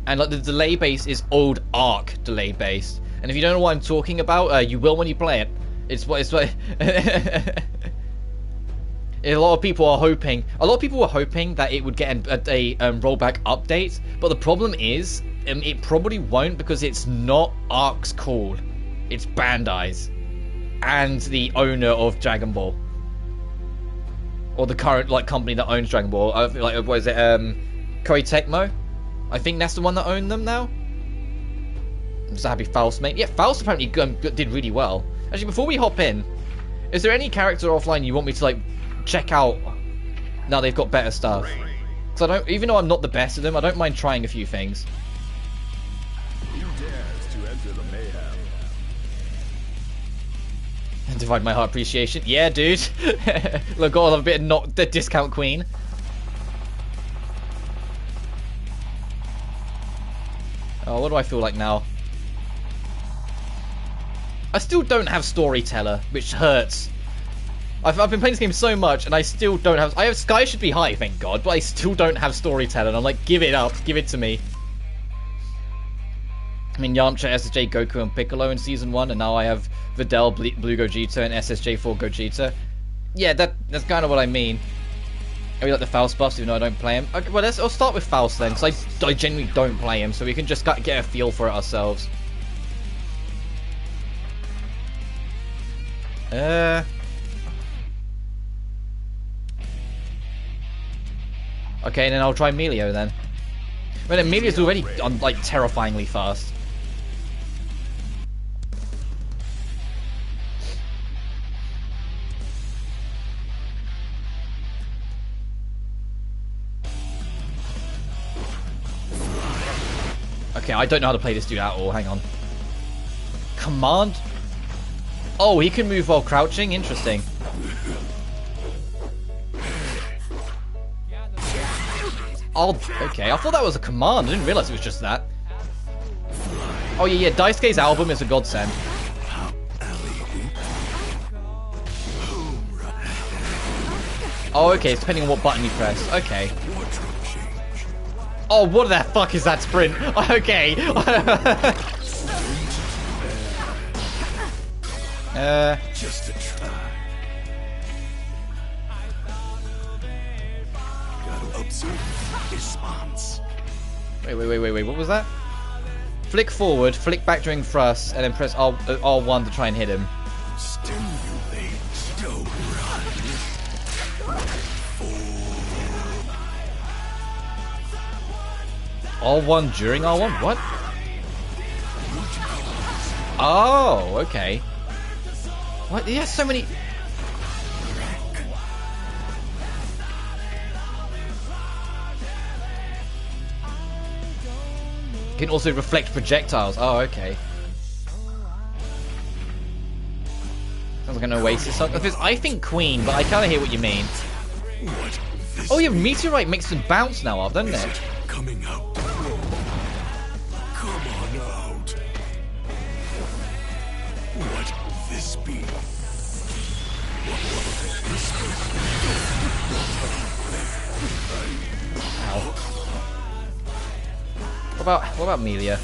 And like the delay base is old Arc delay based, and if you don't know what I'm talking about, you will when you play it. It's what a lot of people were hoping that it would get a rollback update, but the problem is it probably won't, because it's not Arc's call. It's Bandai's and the owner of Dragon Ball, or the current like company that owns Dragon Ball. Like, what is it? Koei Tecmo. I think that's the one that owned them now. Does that be Faust, mate? Yeah, Faust apparently did really well. Actually, before we hop in, is there any character offline you want me to like check out? Now they've got better stuff. Because I don't, even though I'm not the best at them, I don't mind trying a few things. Who dares to enter the mayhem? Divide my heart appreciation. Yeah, dude. Look, got a bit of not the discount queen. Oh, what do I feel like now? I still don't have Storyteller, which hurts. I've been playing this game so much, and I still don't have... I have Sky should be high, thank God, but I still don't have Storyteller, and I'm like, give it up, give it to me. I mean, Yamcha, SSJ, Goku, and Piccolo in Season 1, and now I have Videl, Blue Gogeta, and SSJ4 Gogeta. Yeah, that's kind of what I mean. I really like the Faust buffs, even though I don't play him. Okay, well, I'll start with Faust then, because I genuinely don't play him, so we can just get a feel for it ourselves. Okay, then I'll try Emilio then. Well, Emilio's already like terrifyingly fast. Okay, I don't know how to play this dude at all. Hang on. Command? Oh, he can move while crouching? Interesting. Oh, okay. I thought that was a command. I didn't realize it was just that. Oh, yeah. Daisuke's album is a godsend. Oh, okay. It's depending on what button you press. Okay. Oh, what the fuck is that sprint? Okay. Just a try. Gotta observe response. Wait. What was that? flick forward, flick back during thrust, and then press R1 to try and hit him. Stimulate. Don't run. R1 during R1? What? Oh, okay. What? He has so many... Can also reflect projectiles. Oh, okay. Sounds like an Oasis song. I think Queen, but I kind of hear what you mean. Oh yeah, Meteorite makes them bounce now up, doesn't it? Coming out. Come on out. What will this be? Ow. What about Melia?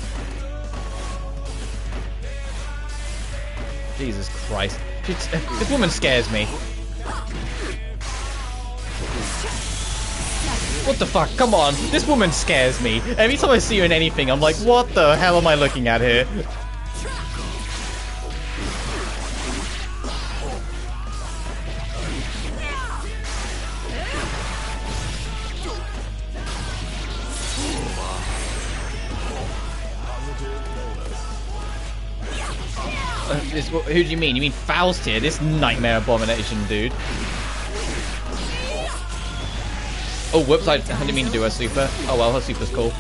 Jesus Christ. This woman scares me. What the fuck? Come on. This woman scares me. Every time I see her in anything, I'm like, what the hell am I looking at here? Who do you mean? You mean Faust here? This nightmare abomination, dude. Oh, whoops, I didn't mean to do her super. Oh well, her super's cool.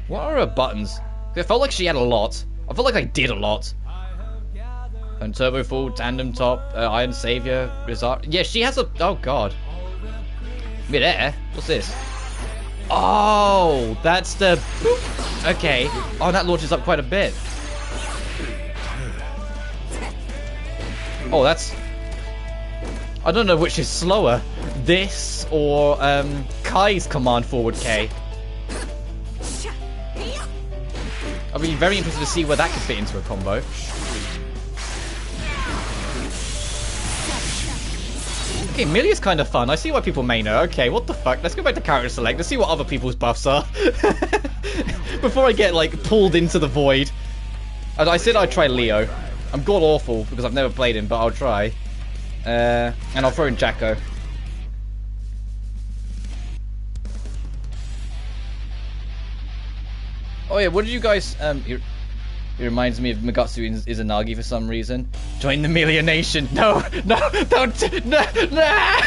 What are her buttons? It felt like she had a lot. I felt like I did a lot. And Turbo Full, Tandem Top, Iron Savior, Rizard. Yeah, she has a... Oh, God. Mid-air? What's this? Oh, that's the... Boop. Okay. Oh, that launches up quite a bit. Oh, that's... I don't know which is slower. This or Kai's command forward K. I'll be very interested to see where that could fit into a combo. Okay, Milia's kind of fun. I see why people main her. Okay, what the fuck? Let's go back to character select. Let's see what other people's buffs are. Before I get, like, pulled into the void. And I said I'd try Leo. I'm god awful because I've never played him, but I'll try. And I'll throw in Jacko. Oh yeah, what did you guys... It reminds me of Megatsu Izanagi for some reason. Join the Milia Nation. No, no, don't, no, no.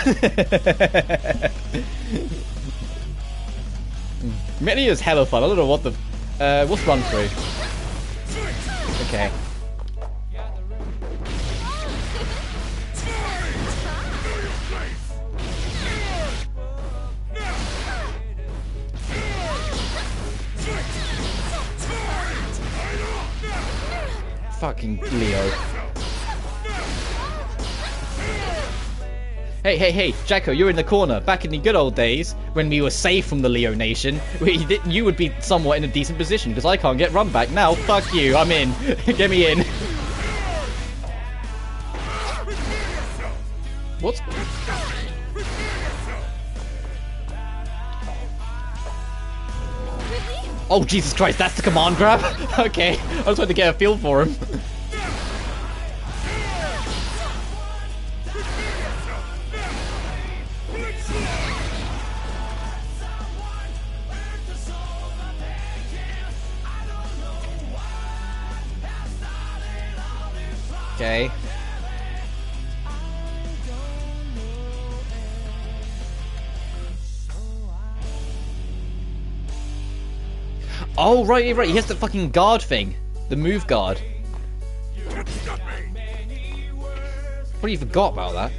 Milia's hella fun. I don't know what the... what's run through? Okay. Fucking Leo. Hey, hey, hey, Jacko, you're in the corner. Back in the good old days, when we were safe from the Leo Nation, you would be somewhat in a decent position, because I can't get run back now. Fuck you, I'm in. Get me in. What? Oh, Jesus Christ, that's the command grab? Okay, I was trying to get a feel for him. Okay. Oh, right, right. He has the fucking guard thing. The move guard. What, you forgot about that?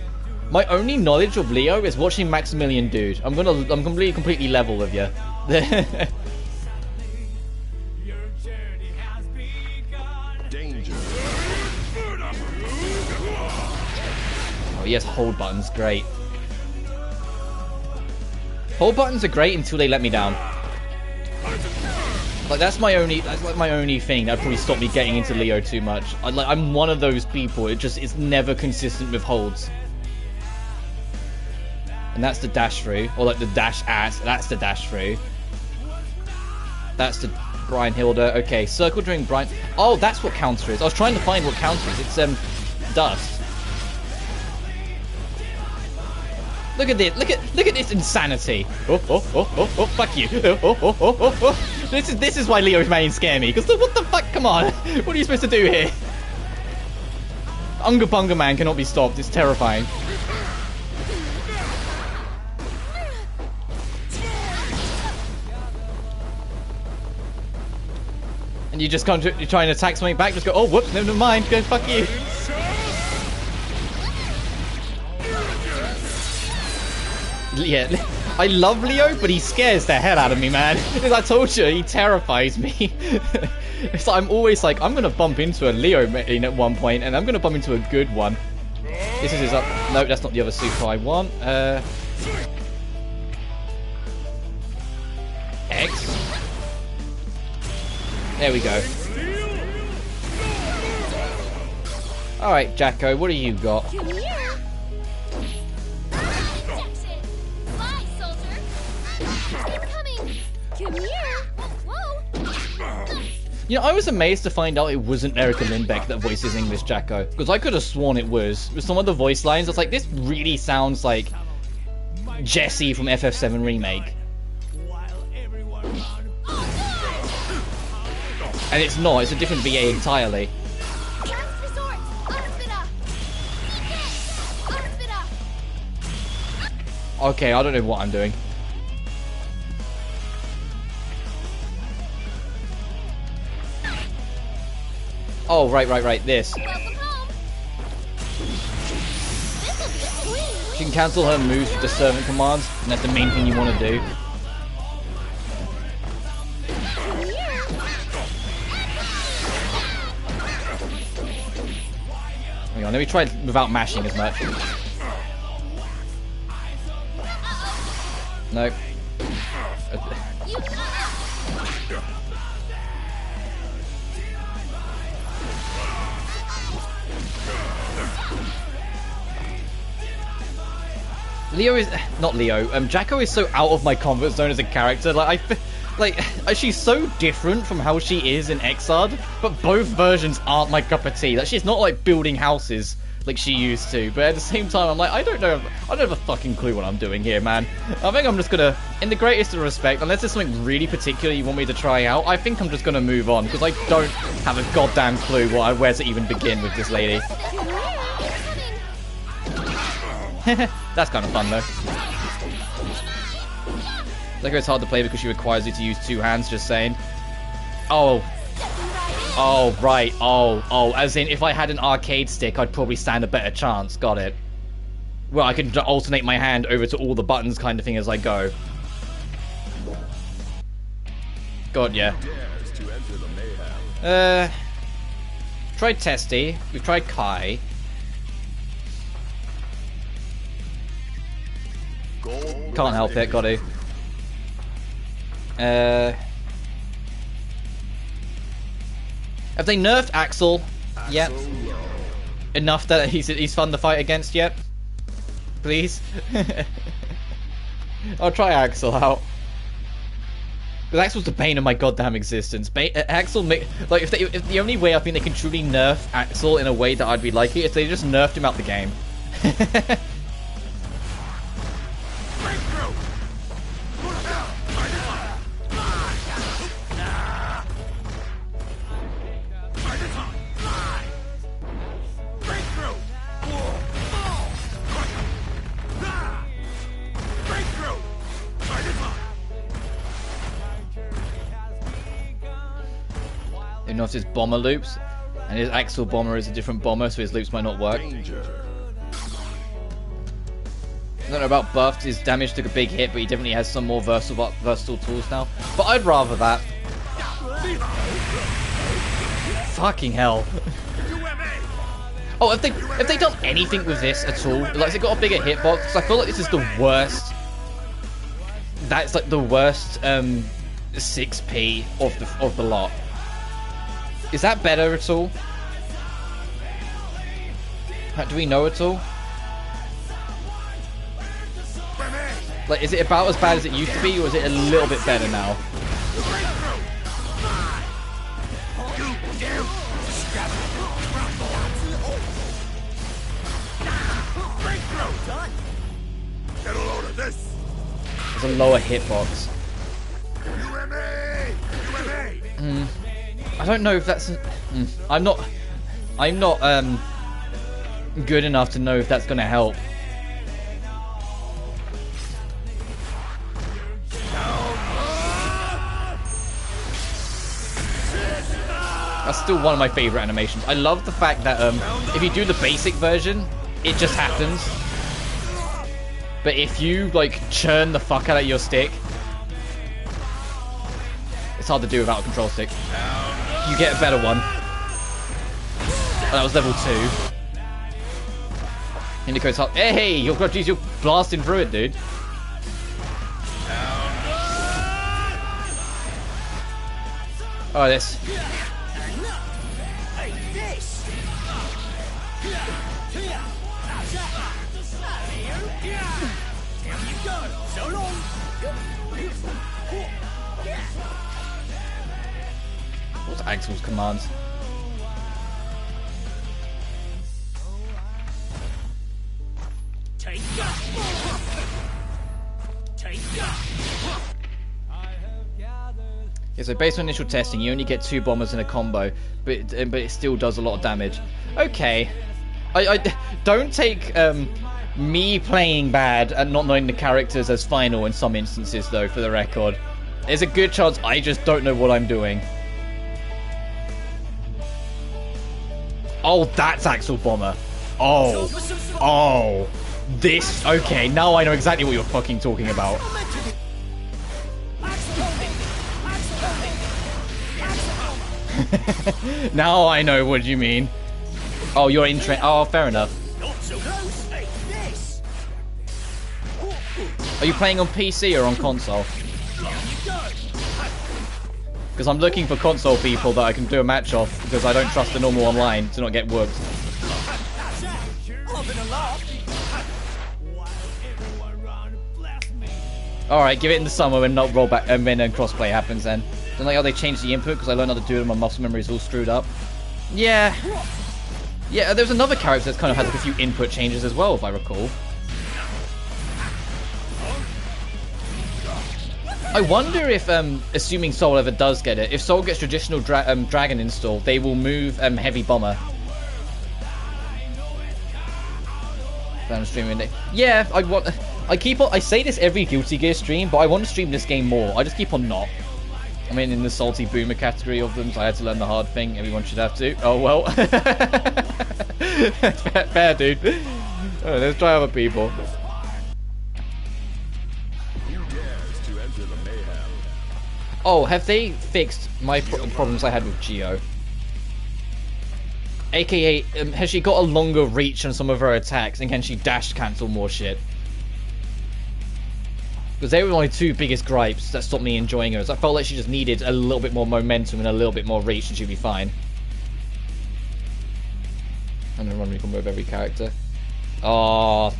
My only knowledge of Leo is watching Maximilian Dude. I'm completely level with you. Danger. Oh, yes, hold buttons. Great. Hold buttons are great until they let me down. Like that's like my only thing that'd probably stop me getting into Leo too much. I'm one of those people. It's never consistent with holds. And that's the dash through. Or like the dash at. That's the dash through. That's the Brian Hilda. Okay, circle during Brian... Oh, that's what counter is. I was trying to find what counter is. It's, dust. Look at this. Look at this insanity. Oh, fuck you. Oh. This is why Leo's main scare me. Because what the fuck? Come on. What are you supposed to do here? Unga Bunga Man cannot be stopped. It's terrifying. And you just can't. You're trying to attack something back. Just go. Oh, whoops. Never mind. Go. Fuck you. Yeah, I love Leo, but he scares the hell out of me, man. As I told you, he terrifies me. It's like, I'm always like, I'm gonna bump into a Leo at one point, and I'm gonna bump into a good one. This is his up. No, that's not the other super I want. X. There we go. All right, Jacko, what do you got? You know, I was amazed to find out it wasn't Erica Lindbeck that voices English Jacko, because I could have sworn it was. With some of the voice lines, I was like, this really sounds like Jesse from FF7 Remake. And it's not, it's a different VA entirely. Okay, I don't know what I'm doing. Oh, right, this. She can cancel her moves with the servant commands, and that's the main thing you want to do. Hang on, let me try it without mashing as much. Nope. Leo is not Leo. Jacko is so out of my comfort zone as a character. She's so different from how she is in Xrd, but both versions aren't my cup of tea. Like, she's not like building houses like she used to, but at the same time, I'm like, I don't have a fucking clue what I'm doing here, man. I think I'm just gonna, in the greatest of respect, unless there's something really particular you want me to try out, I think I'm just gonna move on, because I don't have a goddamn clue where to even begin with this lady. That's kind of fun, though. Like, it's hard to play because she requires you to use two hands, just saying. Oh, right. Oh, as in, if I had an arcade stick, I'd probably stand a better chance. Got it. Well, I can alternate my hand over to all the buttons kind of thing as I go. God, yeah. Tried Testy. We've tried Kai. Can't help it, got to. Have they nerfed Axel yet? Enough that he's fun to fight against yet? Please? I'll try Axel out. Because Axel's the bane of my goddamn existence. Axel, like, if the only way I think they can truly nerf Axel in a way that I'd be like it, is they just nerfed him out the game. He knows his bomber loops, and his Axel bomber is a different bomber, so his loops might not work. Danger. I don't know about buffed. His damage took a big hit, but he definitely has some more versatile tools now. But I'd rather that. Fucking hell. Oh, have they done anything with this at all? Like, has it got a bigger hitbox? Because I feel like this is the worst. That's like the worst 6p of the lot. Is that better at all? Do we know at all? Like, is it about as bad as it used to be, or is it a little bit better now? Get a load of this. There's a lower hitbox. I don't know if that's... I'm not good enough to know if that's going to help. That's still one of my favorite animations. I love the fact that if you do the basic version, it just happens. But if you like churn the fuck out of your stick, it's hard to do without a control stick. You get a better one. Oh, that was level 2. Indico's hard. Hey, you're blasting through it, dude. Oh, this. What's Axel's commands? Yeah, so based on initial testing, you only get 2 bombers in a combo, but it still does a lot of damage. Okay, I don't take me playing bad and not knowing the characters as final in some instances, though. For the record, there's a good chance I just don't know what I'm doing. Oh, that's Axel Bomber. Oh, this. Okay, now I know exactly what you're fucking talking about. Now I know what you mean. Oh, you're in train. Oh, fair enough. Are you playing on PC or on console? Because I'm looking for console people that I can do a match off, because I don't trust the normal online to not get whooped. Alright, give it in the summer and not rollback, and then crossplay happens then. Don't like how they changed the input because I learned how to do it and my muscle memory is all screwed up. Yeah. Yeah, there's another character that's kind of had like a few input changes as well, if I recall. I wonder if, assuming Soul ever does get it, if Soul gets traditional Dragon install, they will move Heavy Bomber. I'm streaming it. Yeah, I say this every Guilty Gear stream, but I want to stream this game more. I just keep on not. I mean, in the salty boomer category of them, so I had to learn the hard thing. Everyone should have to. Oh, well. fair, dude. Oh, let's try other people. Oh, have they fixed my problems I had with Geo? AKA, has she got a longer reach on some of her attacks, and can she dash cancel more shit? Because they were my 2 biggest gripes that stopped me enjoying her. I felt like she just needed a little bit more momentum and a little bit more reach, and she'd be fine. I'm gonna run combo with every character. Oh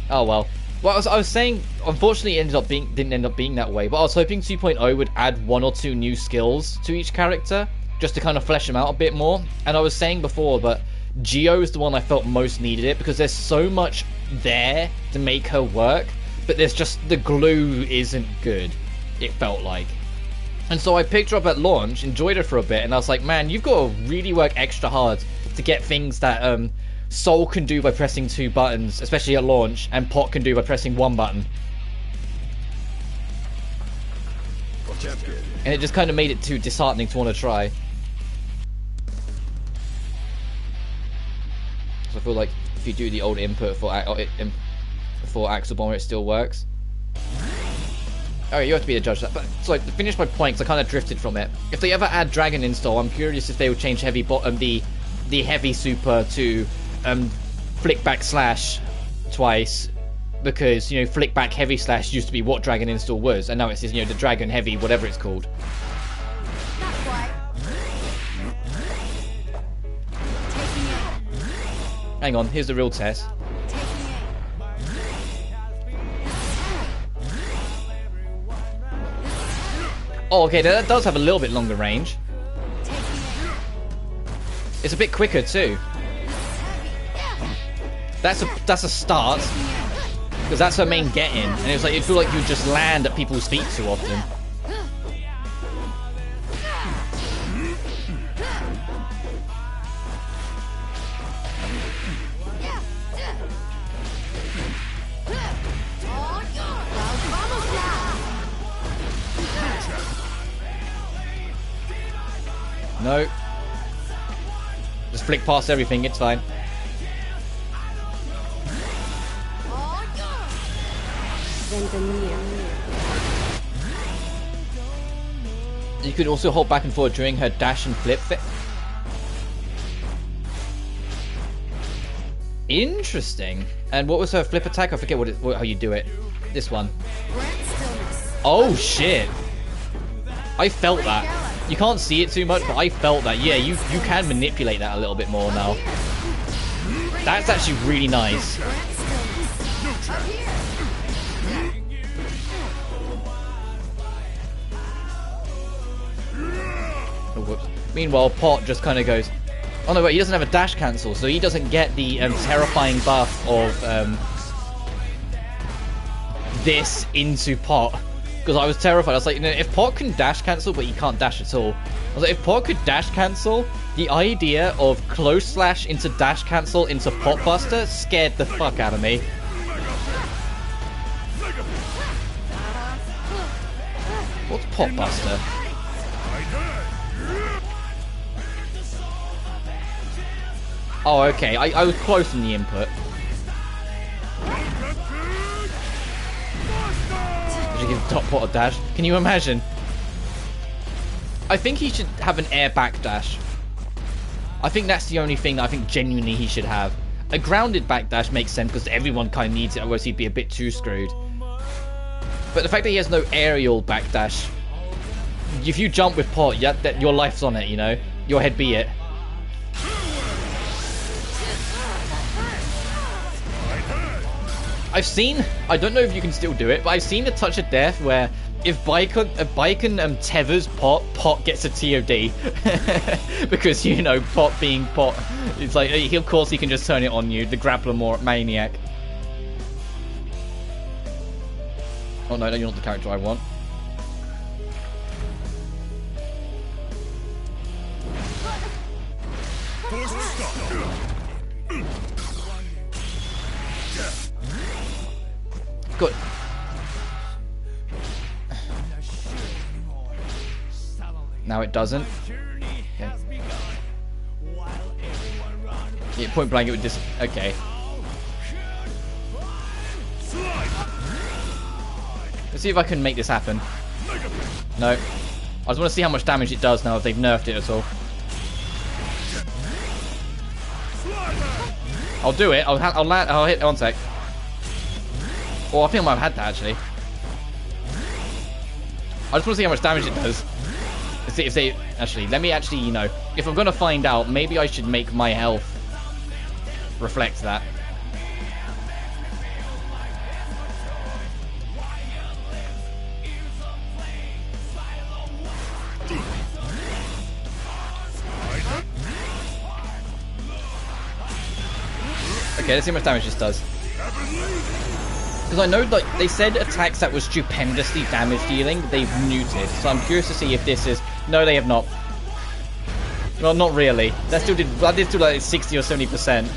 well. Well, I was saying, unfortunately, it didn't end up being that way. But I was hoping 2.0 would add 1 or 2 new skills to each character, just to kind of flesh them out a bit more. And I was saying before, but Geo is the one I felt most needed it, because there's so much there to make her work, but there's just, the glue isn't good, it felt like. And so I picked her up at launch, enjoyed her for a bit, and I was like, man, you've got to really work extra hard to get things that Soul can do by pressing 2 buttons, especially at launch, and Pot can do by pressing 1 button. And it just kind of made it too disheartening to want to try. So I feel like if you do the old input for Axel Bomber, it still works. Okay, you have to be the judge of that. But so to finish my point, because I kind of drifted from it. If they ever add Dragon install, I'm curious if they would change heavy the heavy super to flick back slash twice, because flick back heavy slash used to be what Dragon install was, and now it's the Dragon heavy whatever it's called. Hang on, here's the real test. Oh, okay, that does have a little bit longer range. It's a bit quicker too. That's a start, because that's her main get in, and it was like, it feel like you would just land at people's feet too often. No. Just flick past everything, it's fine. You could also hold back and forth during her dash and flip. Interesting. And what was her flip attack? I forget how you do it. This one. Oh shit. I felt that. You can't see it too much, but I felt that. Yeah, you can manipulate that a little bit more now. That's actually really nice. Oh, whoops. Meanwhile, Pot just kind of goes... Oh no, wait, he doesn't have a dash cancel, so he doesn't get the terrifying buff of this into Pot. Because I was terrified. I was like, you know, if Pot can dash cancel, but he can't dash at all. I was like, if Pot could dash cancel, the idea of close slash into dash cancel into Pot Buster scared the fuck out of me. What's Pot Buster? Oh, okay. I was close in the input. Did you give Top Pot a dash? Can you imagine? I think he should have an air back dash. I think that's the only thing that I think genuinely he should have. A grounded back dash makes sense because everyone kind of needs it, otherwise he'd be a bit too screwed. But the fact that he has no aerial back dash, if you jump with Pot, your life's on it, you know? Your head be it. I've seen, I don't know if you can still do it, but I've seen a touch of death where if Baiken tethers Pot gets a TOD. Because, you know, Pot being Pot, it's like, of course he can just turn it on you, the grappler maniac. Oh no, you're not the character I want. Good. Now it doesn't. Okay. Yeah, point blank it would just... Okay. Let's see if I can make this happen. No. I just want to see how much damage it does now if they've nerfed it at all. I'll do it. I'll hit... One sec. Oh, I think I might have had that, actually. I just want to see how much damage it does. Let's see if they... Actually, let me actually, you know... If I'm going to find out, maybe I should make my health reflect that. Okay, let's see how much damage this does. Because I know, like, they said attacks that were stupendously damage dealing, they've muted. So I'm curious to see if this is... No, they have not. Well, not really. That did do like 60 or 70%.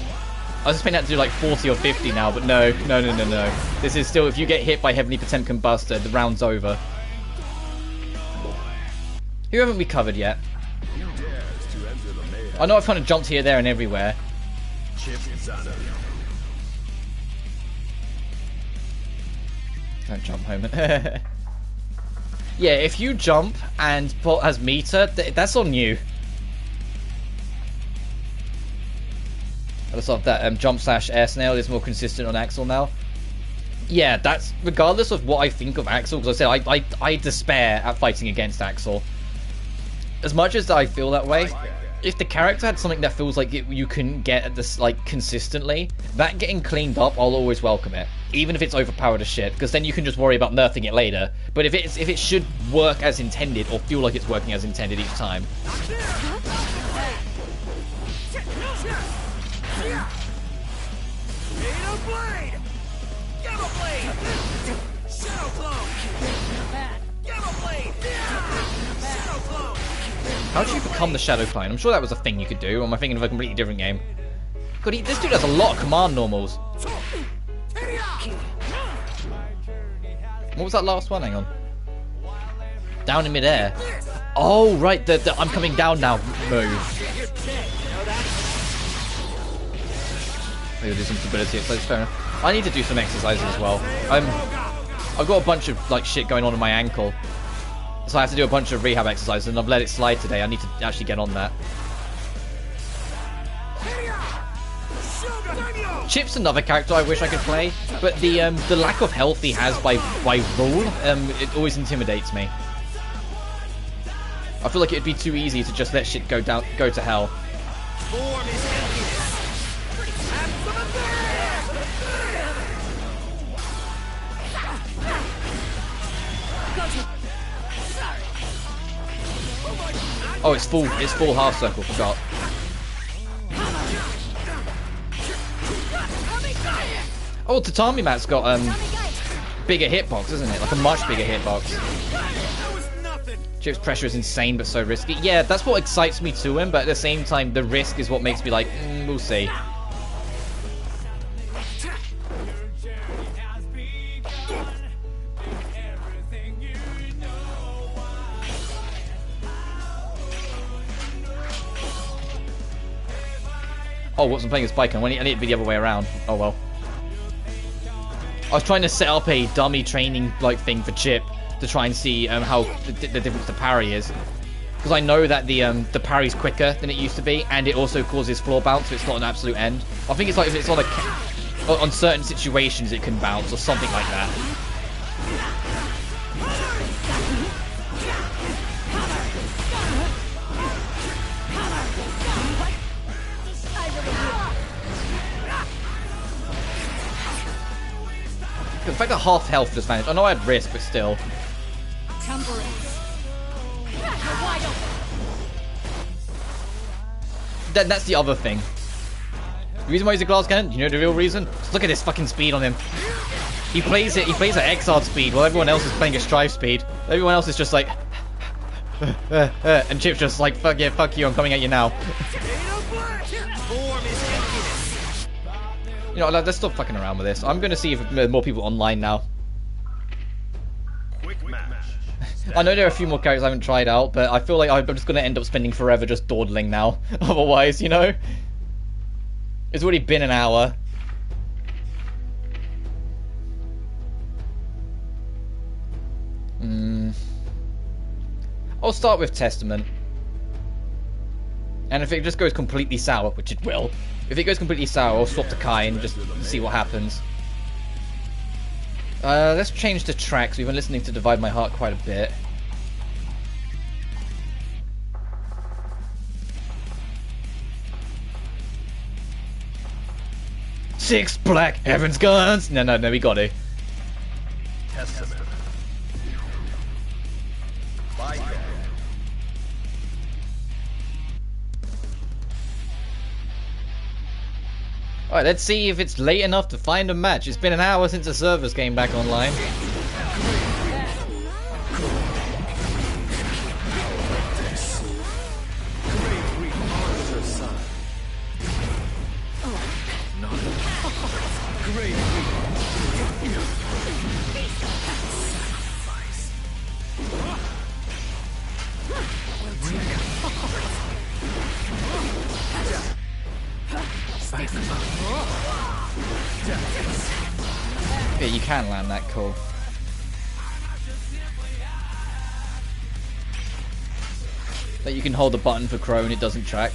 I was expecting that to do like 40 or 50 now, but no. This is still, if you get hit by Heavenly Potent Combustor, the round's over. Who haven't we covered yet? I know I've kind of jumped here, there, and everywhere. Don't jump, Homer. Yeah, if you jump and Pot has meter, that's on you. Let's have that jump slash air snail is more consistent on Axel now. Yeah, that's regardless of what I think of Axel, because I said I despair at fighting against Axel. As much as I feel that way, if the character had something that feels like you can get at this like consistently, that getting cleaned up, I'll always welcome it, even if it's overpowered as shit, because then you can just worry about nerfing it later. But if it should work as intended or feel like it's working as intended each time. How did you become the Shadow Clone? I'm sure that was a thing you could do, or am I thinking of a completely different game? God, this dude has a lot of command normals. What was that last one? Hang on. Down in midair. Oh, right, the I'm coming down now move. Maybe do some stability exercises, fair enough. I need to do some exercises as well. I've got a bunch of like shit going on in my ankle. So I have to do a bunch of rehab exercises, and I've let it slide today. I need to actually get on that. Chip's another character I wish I could play, but the lack of health he has by rule, it always intimidates me. I feel like it'd be too easy to just let shit go to hell. Oh, it's full half circle, forgot. Oh, Tatami Mat's got bigger hitbox, isn't it? Like a much bigger hitbox. Chip's pressure is insane but so risky. Yeah, that's what excites me to him, but at the same time the risk is what makes me like, we'll see. Oh, what's I'm playing as Spike, I need it to be the other way around. Oh well. I was trying to set up a dummy training like thing for Chip to try and see how the difference to parry is, because I know that the parry's quicker than it used to be, and it also causes floor bounce, so it's not an absolute end. I think it's like if it's on certain situations it can bounce or something like that. The fact that half health just vanished. I know I had risk, but still. That's the other thing. The reason why he's a glass cannon, you know the real reason? Just look at this fucking speed on him. He plays at Xrd speed while everyone else is playing at Strive speed. Everyone else is just like and Chip's just like, fuck yeah, fuck you, I'm coming at you now. You know, let's stop fucking around with this. I'm going to see if there are more people online now. I know there are a few more characters I haven't tried out, but I feel like I'm just going to end up spending forever just dawdling now. Otherwise, you know? It's already been an hour. I'll start with Testament. And if it just goes completely sour, which it will, if it goes completely sour, I'll swap to Kai and just see what happens. Let's change the tracks. We've been listening to Divide My Heart quite a bit. Six Black Heaven's Guns! No, we got it. Testament. Alright, let's see if it's late enough to find a match. It's been an hour since the servers came back online. Yeah, you can land that, cool. That you can hold the button for Crow and it doesn't track.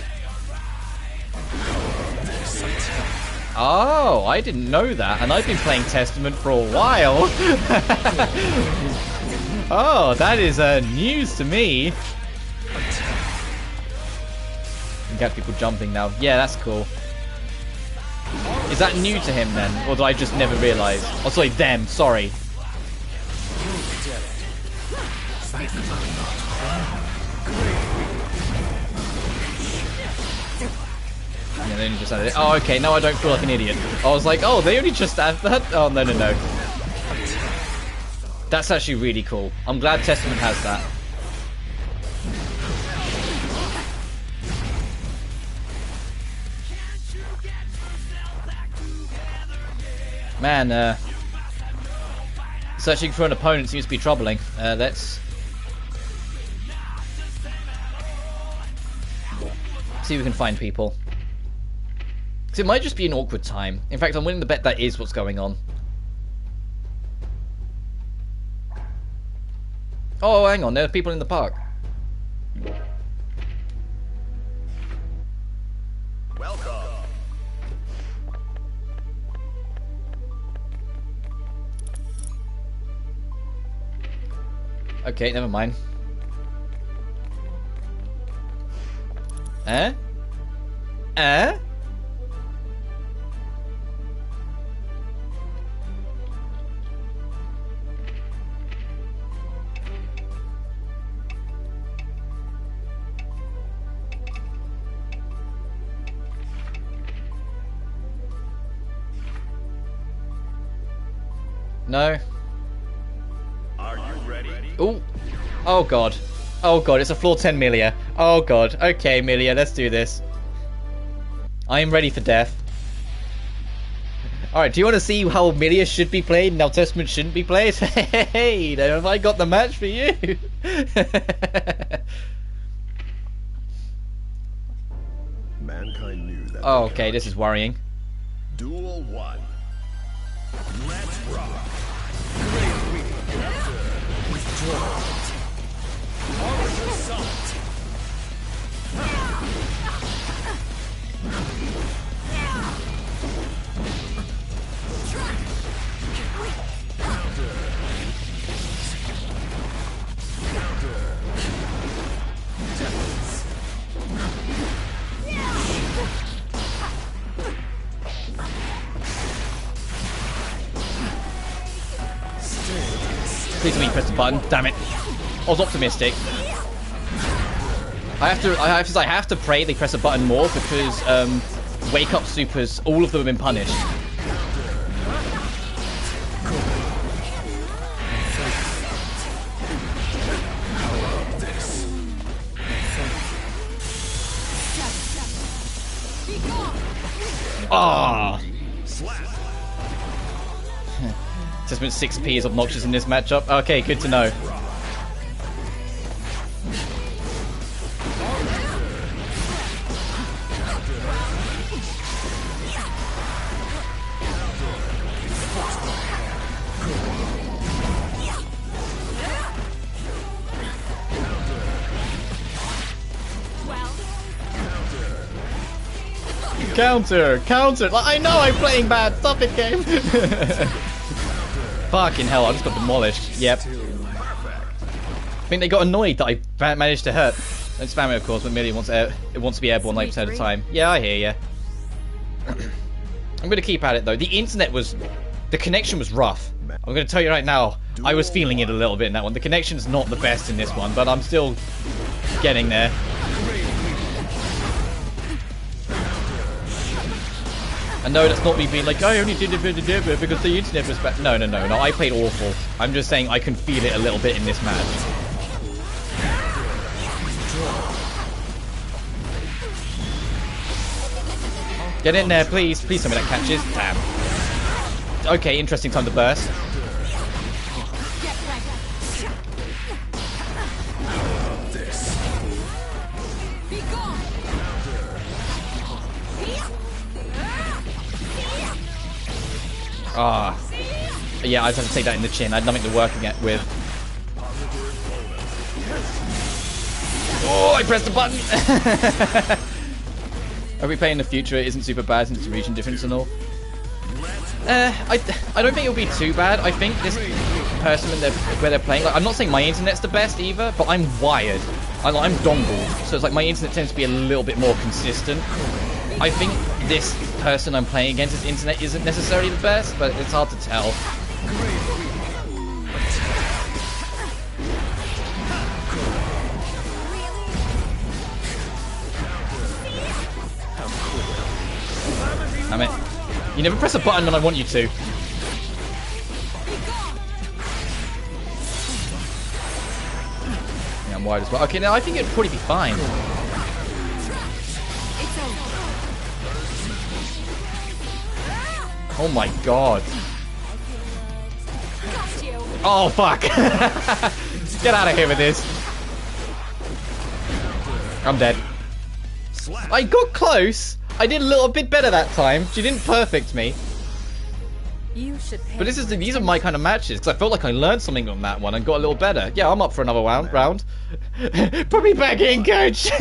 Oh, I didn't know that, and I've been playing Testament for a while. Oh, that is news to me. catch people jumping now. Yeah, that's cool. Is that new to him then? Or did I just never realise? Oh, sorry, them. Sorry. Yeah, they only just added it. Oh, okay. Now I don't feel like an idiot. I was like, oh, they only just added that? Oh, no, no, no. That's actually really cool. I'm glad Testament has that. Man, searching for an opponent seems to be troubling. Let's see if we can find people. Because it might just be an awkward time. In fact, I'm willing to bet that is what's going on. Oh, hang on, there are people in the park. Welcome. Okay, never mind. Eh? Eh? No. Are you ready? Ooh. Oh god. Oh god, it's a floor 10 Milia. Oh god. Okay, Milia, let's do this. I am ready for death. Alright, do you want to see how Milia should be played and how Testament shouldn't be played? Hey, now have I got the match for you? Mankind knew that. Oh, okay, this is worrying. Duel 1. Let's rock. Please let me press the button. Damn it. I was optimistic. I have to pray they press a button more because wake up supers, all of them have been punished. Ah. Testament 6p is obnoxious in this matchup. Okay, good to know. Counter! Counter! Like, I know I'm playing bad! Stop it, game! Fucking hell, I just got demolished. Yep. I think they got annoyed that I managed to hurt. And spam it, of course, but Millie wants to be airborne 90% of the time. Yeah, I hear ya. I'm going to keep at it, though. The connection was rough. I'm going to tell you right now, I was feeling it a little bit in that one. The connection's not the best in this one, but I'm still getting there. And no, that's not me being like, I only did it because the internet was bad. No, no, no, no, I played awful. I'm just saying I can feel it a little bit in this match. Get in there, please. Please tell me that catches. Damn. Okay, interesting time to burst. Ah, yeah, I just have to take that in the chin. I had nothing to work with. Oh, I pressed the button. Are we playing in the future? It isn't super bad since the region difference and all. I don't think it'll be too bad. I think this person where they're playing, like, I'm not saying my internet's the best either, but I'm wired. I'm dongled, so it's like my internet tends to be a little bit more consistent. I think this person I'm playing against, his internet isn't necessarily the best, but it's hard to tell. Damn it. You never press a button when I want you to. Yeah, I'm wide as well. Okay, now I think it'd probably be fine. Oh my god. Oh fuck. Get out of here with this. I'm dead. I got close. I did a little bit better that time. She didn't perfect me. But these are my kind of matches, because I felt like I learned something on that one and got a little better. Yeah, I'm up for another round. Put me back in, coach.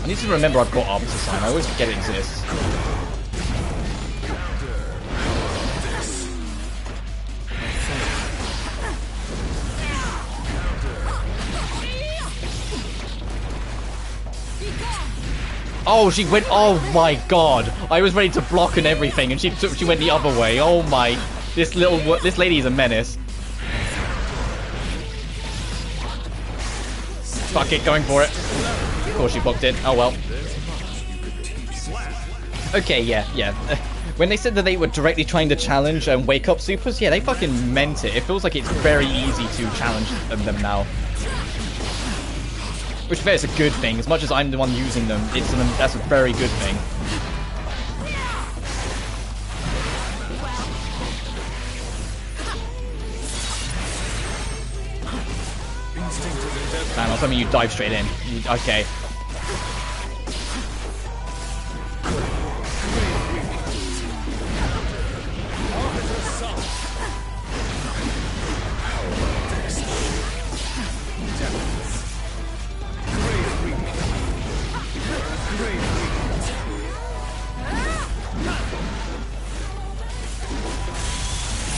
I need to remember I've got Arbiter Sign. I always forget it exists. Oh, she went. Oh my god! I was ready to block and everything, and she went the other way. Oh my! This lady is a menace. Fuck it, going for it. Of course she blocked it. Oh well. Okay, yeah. When they said that they were directly trying to challenge Wake Up Supers, yeah, they fucking meant it. It feels like it's very easy to challenge them now. Which fair is a good thing. As much as I'm the one using them, that's a very good thing. Man, I was hoping you dive straight in. Okay.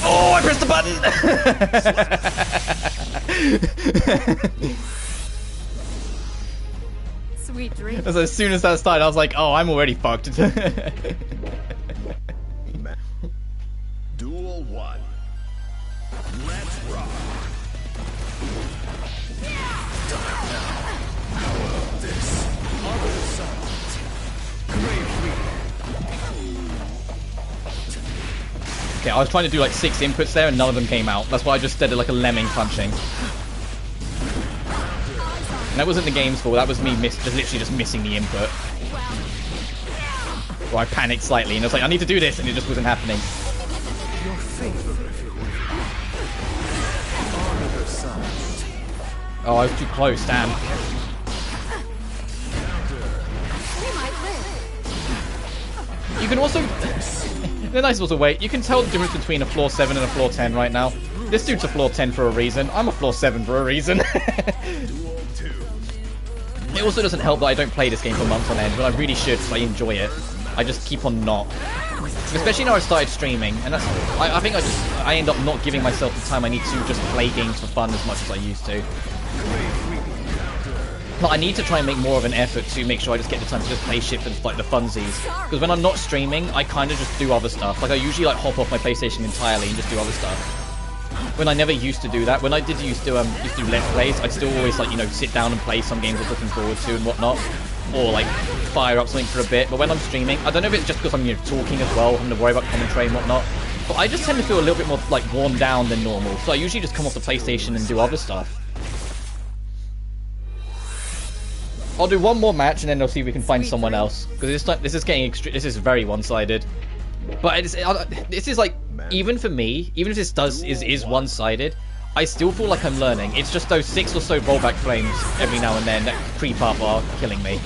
Oh, I pressed the button! Sweet dreams. As soon as that started, I was like, oh, I'm already fucked. Duel 1. Let's rock. Okay, I was trying to do like 6 inputs there and none of them came out. That's why I just did it like a lemming punching. And that wasn't the game's fault, that was me literally just missing the input. Or I panicked slightly and I was like, I need to do this, and it just wasn't happening. Oh, I was too close, damn. You can also... in a nice little way, you can tell the difference between a floor 7 and a floor 10 right now. This dude's a floor 10 for a reason. I'm a floor 7 for a reason. It also doesn't help that I don't play this game for months on end, but I really should because I enjoy it. I just keep on not. Especially now I started streaming, and that's... I think I end up not giving myself the time I need to just play games for fun as much as I used to. But I need to try and make more of an effort to make sure I just get the time to just play shit for like the funsies. Because when I'm not streaming, I kind of just do other stuff. Like I usually like hop off my PlayStation entirely and just do other stuff. When I never used to do that, when I did used to do Let's Plays, I'd still always like, you know, sit down and play some games I was looking forward to and whatnot. Or like fire up something for a bit. But when I'm streaming, I don't know if it's just because I'm, you know, talking as well, having to worry about commentary and whatnot. But I just tend to feel a little bit more like worn down than normal. So I usually just come off the PlayStation and do other stuff. I'll do one more match and then I'll see if we can find someone else. Because this is getting extreme. This is very one-sided. But this is like, even for me, even if this is one-sided, I still feel like I'm learning. It's just those 6 or so rollback frames every now and then that creep up are killing me.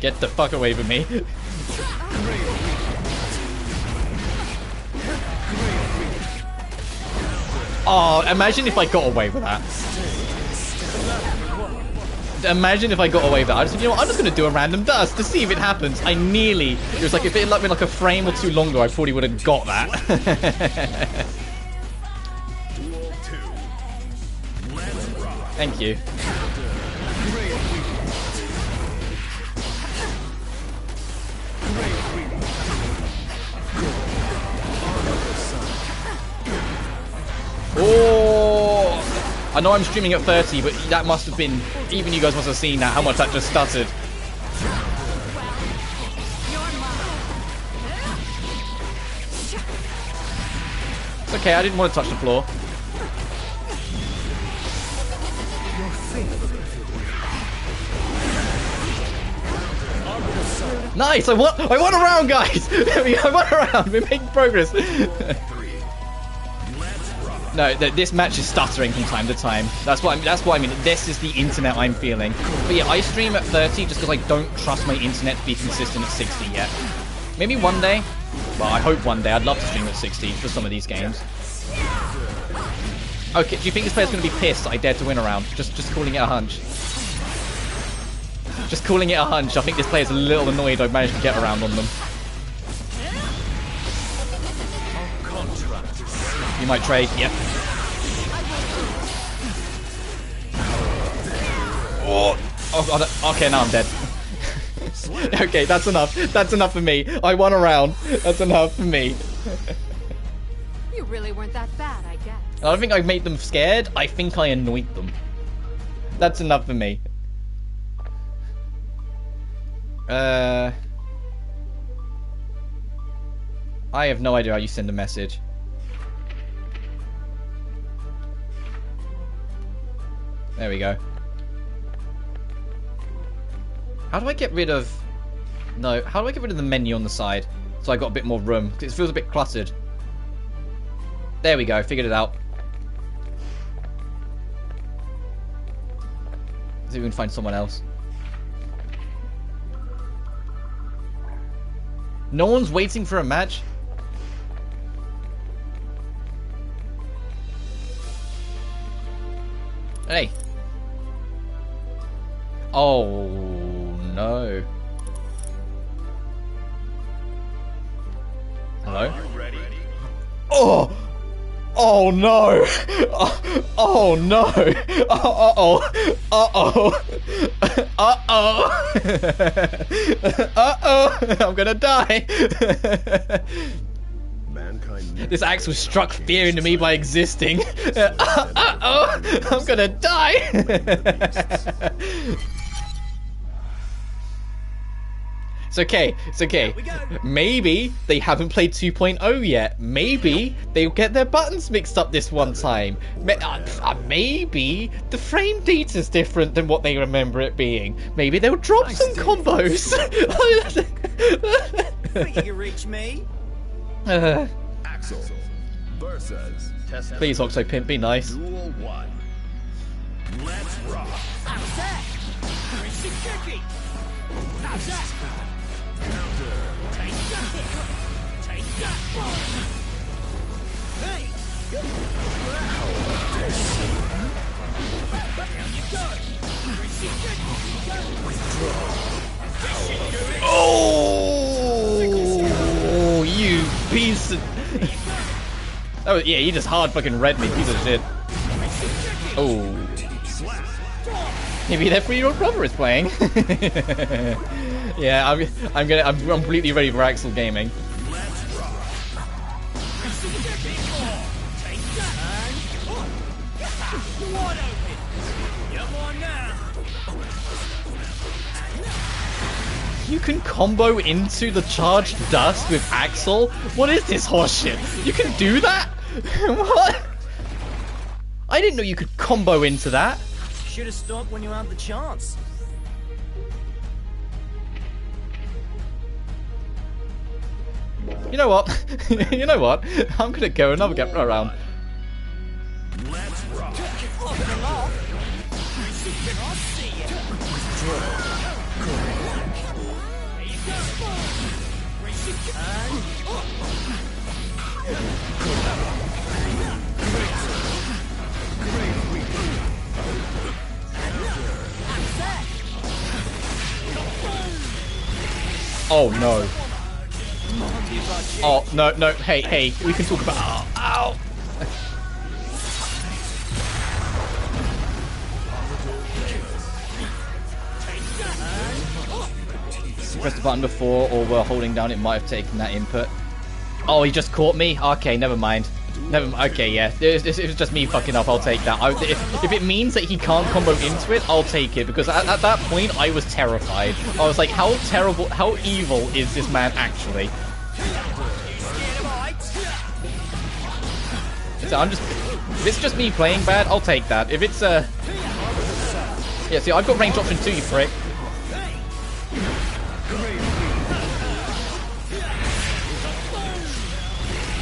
Get the fuck away from me. Oh, imagine if I got away with that. Imagine if I got away with that. I just said, you know what, I'm just going to do a random dust to see if it happens. I nearly... It was like, if it had been like a frame or two longer, I probably would have got that. Thank you. Oh! I know I'm streaming at 30, but that must have been... Even you guys must have seen that, how much that just stuttered. It's okay, I didn't want to touch the floor. Nice! I won a round, guys! I won a round! We're making progress! No, this match is stuttering from time to time. That's what I mean. This is the internet I'm feeling. But yeah, I stream at 30 just because I don't trust my internet to be consistent at 60 yet. Maybe one day. Well, I hope one day. I'd love to stream at 60 for some of these games. Okay, do you think this player's going to be pissed that I dared to win a round? Just calling it a hunch. Just calling it a hunch. I think this player's a little annoyed I've managed to get around on them. You might trade, yep. Oh, okay, now I'm dead. Okay, that's enough. That's enough for me. I won a round. That's enough for me. You really weren't that bad, I guess. I don't think I made them scared. I think I annoyed them. That's enough for me. I have no idea how you send a message. There we go. How do I get rid of... No, how do I get rid of the menu on the side? So I got a bit more room. It feels a bit cluttered. There we go, figured it out. Let's see if we can find someone else. No one's waiting for a match? Hey. Oh, no. Hello? Oh! Oh, no! Oh, no! Uh-oh! Uh-oh! Uh-oh! Uh-oh! I'm gonna die! This axe was struck fear into me by existing. Uh-oh! I'm gonna die! It's okay, it's okay. Maybe they haven't played 2.0 yet. Maybe they'll get their buttons mixed up this one time. Maybe the frame data's different than what they remember it being. Maybe they'll drop some combos. Think you can reach me? Axel versus Please, Octopimp, be nice. Duel 1. Let's rock. How's that? Kicky. How's that? Take that. Take that. Hey. Down you go. Oh, you piece of... Oh, yeah, you just hard fucking read me, piece of shit. Oh. Maybe that 3-year-old brother is playing. Yeah, I'm completely ready for Axel gaming. You can combo into the charged dust with Axel? What is this horseshit? You can do that? What? I didn't know you could combo into that. Should have stopped when you had the chance. You know what? You know what? I'm gonna go another get around. Let's rock. I'll see ya. There you go. Oh no. Oh no, no, hey, we can talk about. Ow! Press the button before, or we're holding down, it might have taken that input. Oh, he just caught me? Okay, never mind. Okay, yeah. It was just me fucking up, I'll take that. If it means that he can't combo into it, I'll take it. Because at that point, I was terrified. I was like, how terrible, how evil is this man actually? So if it's just me playing bad, I'll take that. If it's, yeah, see, I've got range option too, you prick.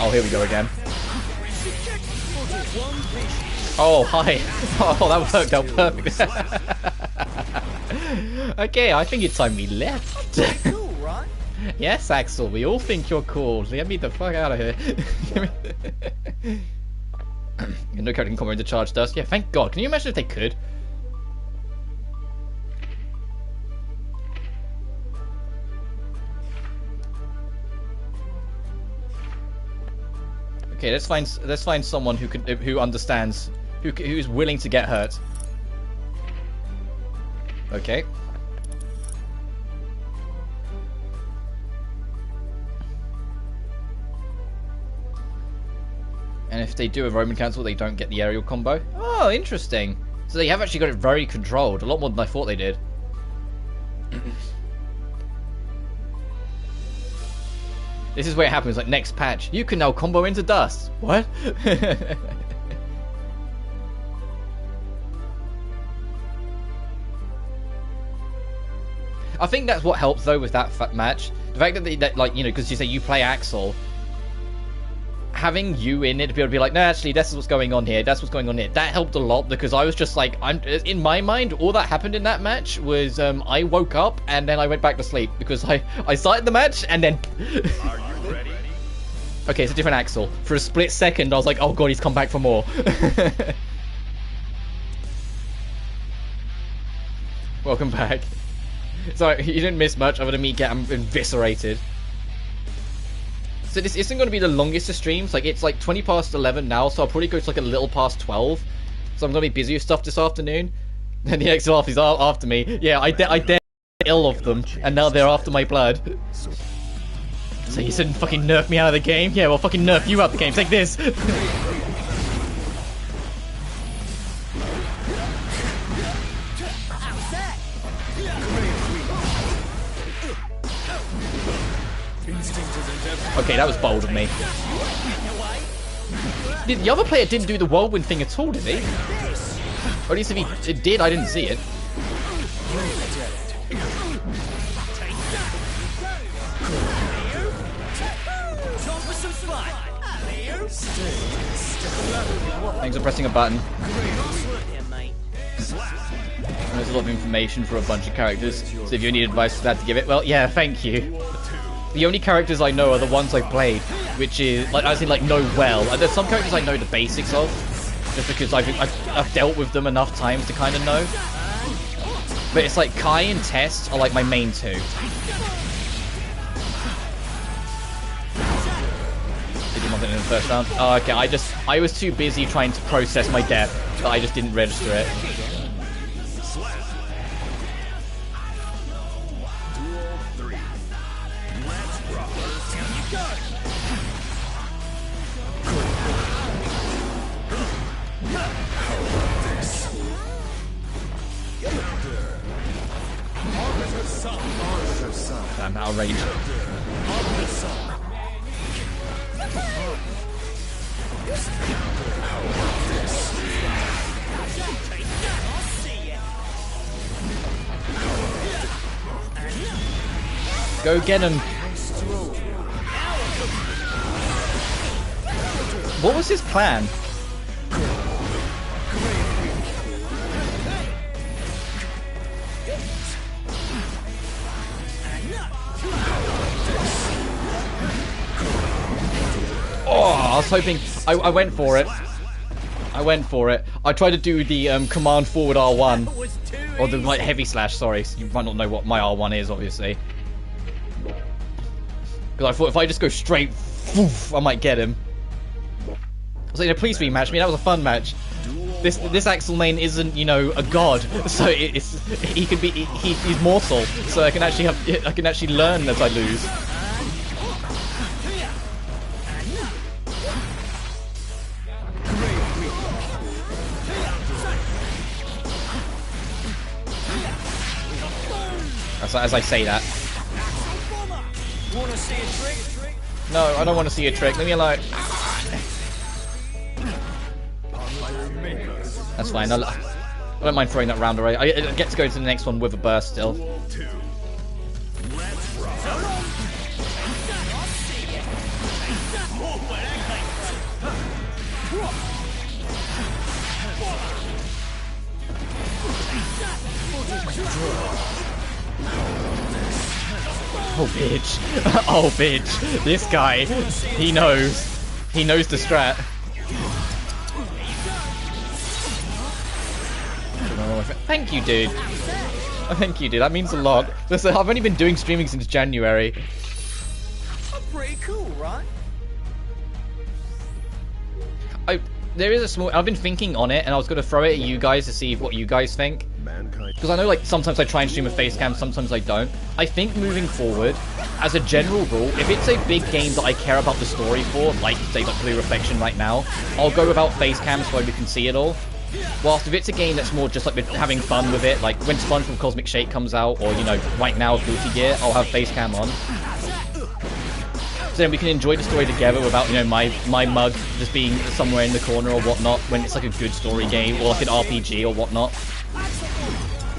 Oh, here we go again. Oh, hi. Oh, that worked out perfect. Okay, I think it's time we left. Cool, right? Yes, Axel, we all think you're cool. Get me the fuck out of here. No character can come into charge dust. Yeah, thank God. Can you imagine if they could? Okay, let's find someone who understands, who's willing to get hurt. Okay. And if they do a Roman cancel, they don't get the aerial combo. Oh, interesting. So they have actually got it very controlled, a lot more than I thought they did. This is where it happens, like next patch. You can now combo into dust. What? I think that's what helps though with that match. The fact that like, you know, because you say you play Axel, having you in it to be able to be like, no, actually, this is what's going on here. That's what's going on here. That helped a lot because I was just like, in my mind, all that happened in that match was I woke up and then I went back to sleep because I started the match and then. Are you ready? Okay, it's a different Axel. For a split second, I was like, oh god, he's come back for more. Welcome back. Sorry, you didn't miss much other than me getting eviscerated. So this isn't going to be the longest of streams. Like, it's like 20 past 11 now, so I'll probably go to like a little past 12. So I'm going to be busy with stuff this afternoon. And the next half is after me. Yeah, I dare ill of them, and now they're after my blood. So you said fucking nerf me out of the game? Yeah, well fucking nerf you out of the game. Take this! Okay, that was bold of me. The other player didn't do the whirlwind thing at all, did he? Or at least if he did, I didn't see it. Thanks for pressing a button. There's a lot of information for a bunch of characters, so if you need advice for that to give it, well, yeah, thank you. The only characters I know are the ones I've played, which is, like, as in, like, know well. And there's some characters I know the basics of, just because I've dealt with them enough times to kind of know. But it's like Kai and Test are, like, my main two. Did you want it in the first round? Oh, okay, I was too busy trying to process my death that I just didn't register it. I'm outraged. Go get him. What was his plan? hoping... I went for it. I tried to do the command forward R1. Was too Or the like heavy slash, sorry. You might not know what my R1 is, obviously. Because I thought if I just go straight, I might get him. I was like, please rematch me, that was a fun match. This Axel main isn't, you know, a god, so he can be he's mortal, so I can actually learn as I lose. As I say that. Wanna see a trick? No, I don't want to see a trick. Leave me alone. That's fine. I don't mind throwing that round away. I get to go to the next one with a burst still. Oh, bitch. Oh, bitch. This guy, he knows. He knows the strat. Thank you, dude. Oh, thank you, dude. That means a lot. Listen, I've only been doing streaming since January. I'm pretty cool, right? There is a small... I've been thinking on it, and I was going to throw it at you guys to see what you guys think. Because I know, like, sometimes I try and stream a face cam, sometimes I don't. I think moving forward, as a general rule, if it's a big game that I care about the story for, like, say, like Blue Reflection right now, I'll go without face cam so we can see it all. Whilst if it's a game that's more just like having fun with it, like when SpongeBob Cosmic Shake comes out, or, you know, right now with Guilty Gear, I'll have face cam on. So then we can enjoy the story together without, you know, my mug just being somewhere in the corner or whatnot when it's like a good story game or like an RPG or whatnot.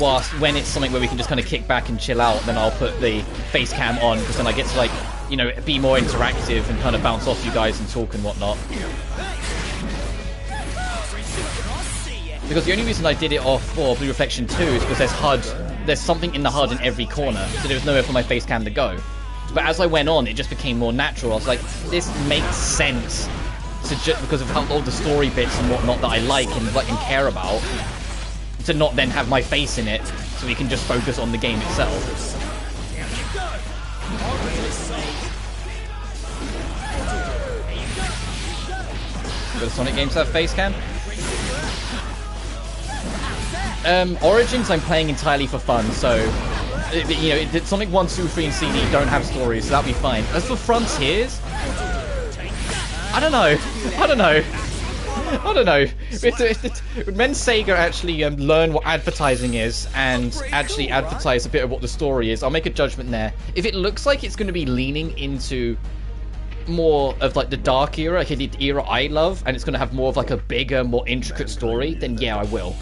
Whilst when it's something where we can just kind of kick back and chill out, then I'll put the face cam on because then I get to, like, you know, be more interactive and kind of bounce off you guys and talk and whatnot. Because the only reason I did it off for Blue Reflection 2 is because there's something in the HUD in every corner, so there was nowhere for my face cam to go. But as I went on, it just became more natural. I was like, this makes sense because of how all the story bits and whatnot that I like and care about, to not then have my face in it, so we can just focus on the game itself. Do the Sonic games have face cam? Origins I'm playing entirely for fun, so you know, Sonic 1, 2, 3, and CD don't have stories, so that'll be fine. As for Frontiers, I don't know. When Sega actually learn what advertising is and actually advertise a bit of what the story is, I'll make a judgment there. If it looks like it's going to be leaning into more of like the dark era, like the era I love, and it's going to have more of like a bigger, more intricate story, then yeah, I will.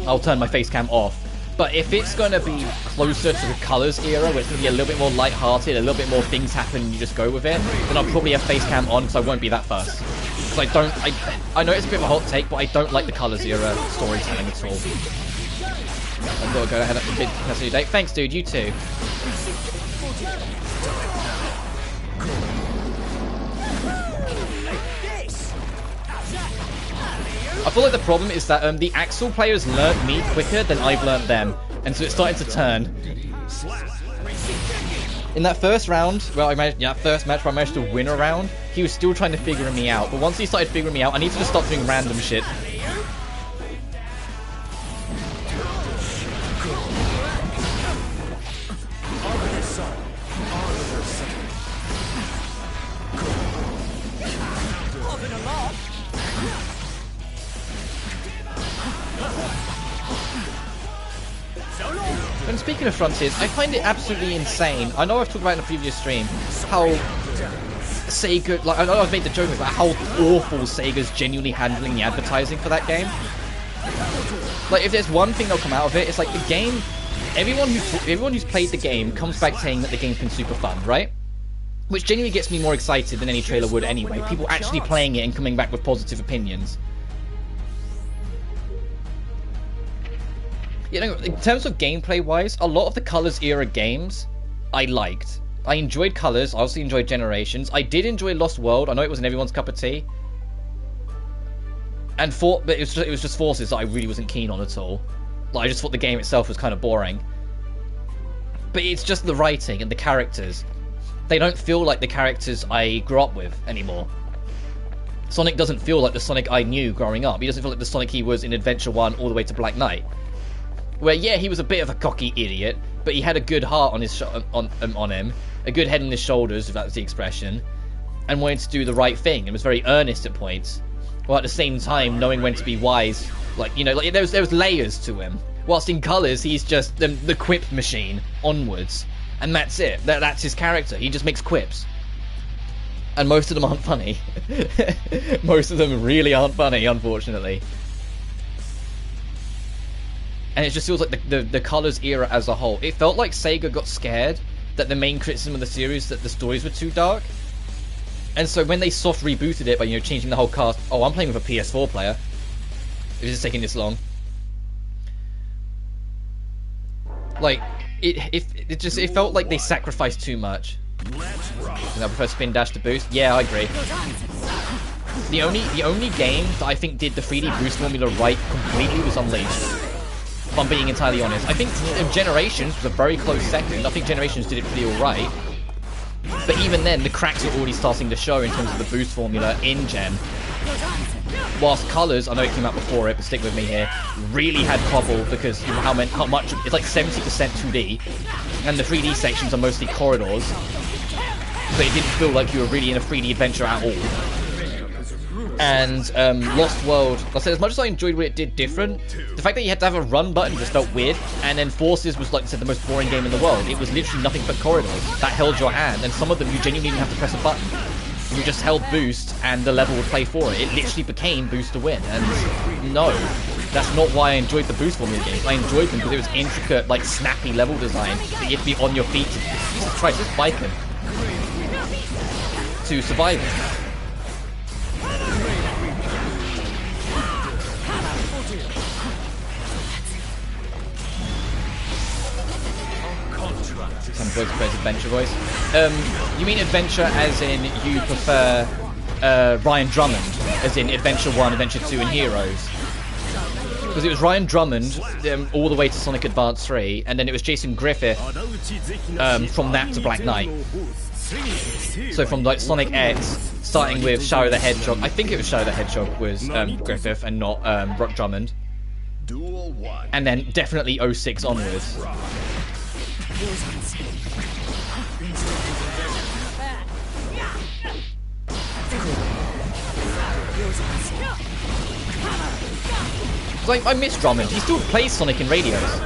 I'll turn my face cam off. But if it's going to be closer to the Colors era, where it's going to be a little bit more light-hearted, a little bit more things happen and you just go with it, then I'll probably have face cam on because I won't be that fussed. Because I know it's a bit of a hot take, but I don't like the Colors era storytelling at all. I've got to go ahead at the big capacity date. Thanks, dude. You too. I feel like the problem is that the Axel players learnt me quicker than I've learnt them, and so it's starting to turn. In that first round, well, first match where I managed to win a round, he was still trying to figure me out. But once he started figuring me out, I need to just stop doing random shit. And speaking of Frontiers, I find it absolutely insane. I know I've talked about it in a previous stream, how Sega, like, I know I've made the joke about how awful Sega's genuinely handling the advertising for that game. Like, if there's one thing that'll come out of it, it's like the game, everyone who's played the game comes back saying that the game's been super fun, right? Which genuinely gets me more excited than any trailer would anyway. People actually playing it and coming back with positive opinions. You know, in terms of gameplay-wise, a lot of the Colors era games I liked. I enjoyed Colors. I also enjoyed Generations. I did enjoy Lost World. I know it wasn't everyone's cup of tea. And but it was just Forces that I really wasn't keen on at all. Like, I just thought the game itself was kind of boring. But it's just the writing and the characters. They don't feel like the characters I grew up with anymore. Sonic doesn't feel like the Sonic I knew growing up. He doesn't feel like the Sonic he was in Adventure 1 all the way to Black Knight. Where, yeah, he was a bit of a cocky idiot, but he had a good heart on his on him, a good head on his shoulders, if that's the expression, and wanted to do the right thing, and was very earnest at points, while at the same time knowing when to be wise. Like, you know, like there was layers to him. Whilst in Colors, he's just the quip machine onwards, and that's it. That's his character. He just makes quips. And most of them aren't funny. Most of them really aren't funny, unfortunately. And it just feels like the Colors era as a whole. It felt like Sega got scared that the main criticism of the series, that the stories were too dark. And so when they soft rebooted it by, you know, changing the whole cast... Oh, I'm playing with a PS4 player. If it's taking this long. Like, it felt like they sacrificed too much. And I prefer spin dash to boost. Yeah, I agree. The only game that I think did the 3D boost formula right completely was Unleashed. If I'm being entirely honest. I think Generations was a very close second. I think Generations did it pretty alright. But even then, the cracks are already starting to show in terms of the boost formula in Gen. Whilst Colors, I know it came out before it, but stick with me here, really had cobble because you know how much, it's like 70% 2D, and the 3D sections are mostly corridors, but it didn't feel like you were really in a 3D adventure at all. And Lost World, like I said, as much as I enjoyed what it did different, the fact that you had to have a run button just felt weird. And then Forces was, like I said, the most boring game in the world. It was literally nothing but corridors that held your hand, and some of them you genuinely didn't have to press a button. You just held boost and the level would play for it. It literally became boost to win. And no, that's not why I enjoyed the boost formula games. I enjoyed them because it was intricate, like snappy level design that you had to be on your feet to, Jesus Christ, just bike them, to survive it. Some voice plays adventure voice. You mean adventure as in you prefer Ryan Drummond, as in Adventure 1, Adventure 2, and Heroes? Because it was Ryan Drummond all the way to Sonic Advance 3, and then it was Jason Griffith from that to Black Knight. So from like Sonic X, starting with Shadow the Hedgehog, I think it was Shadow the Hedgehog was Griffith and not Rock Drummond. And then definitely 06 onwards. Like, I miss Drummond. He still plays Sonic in radios.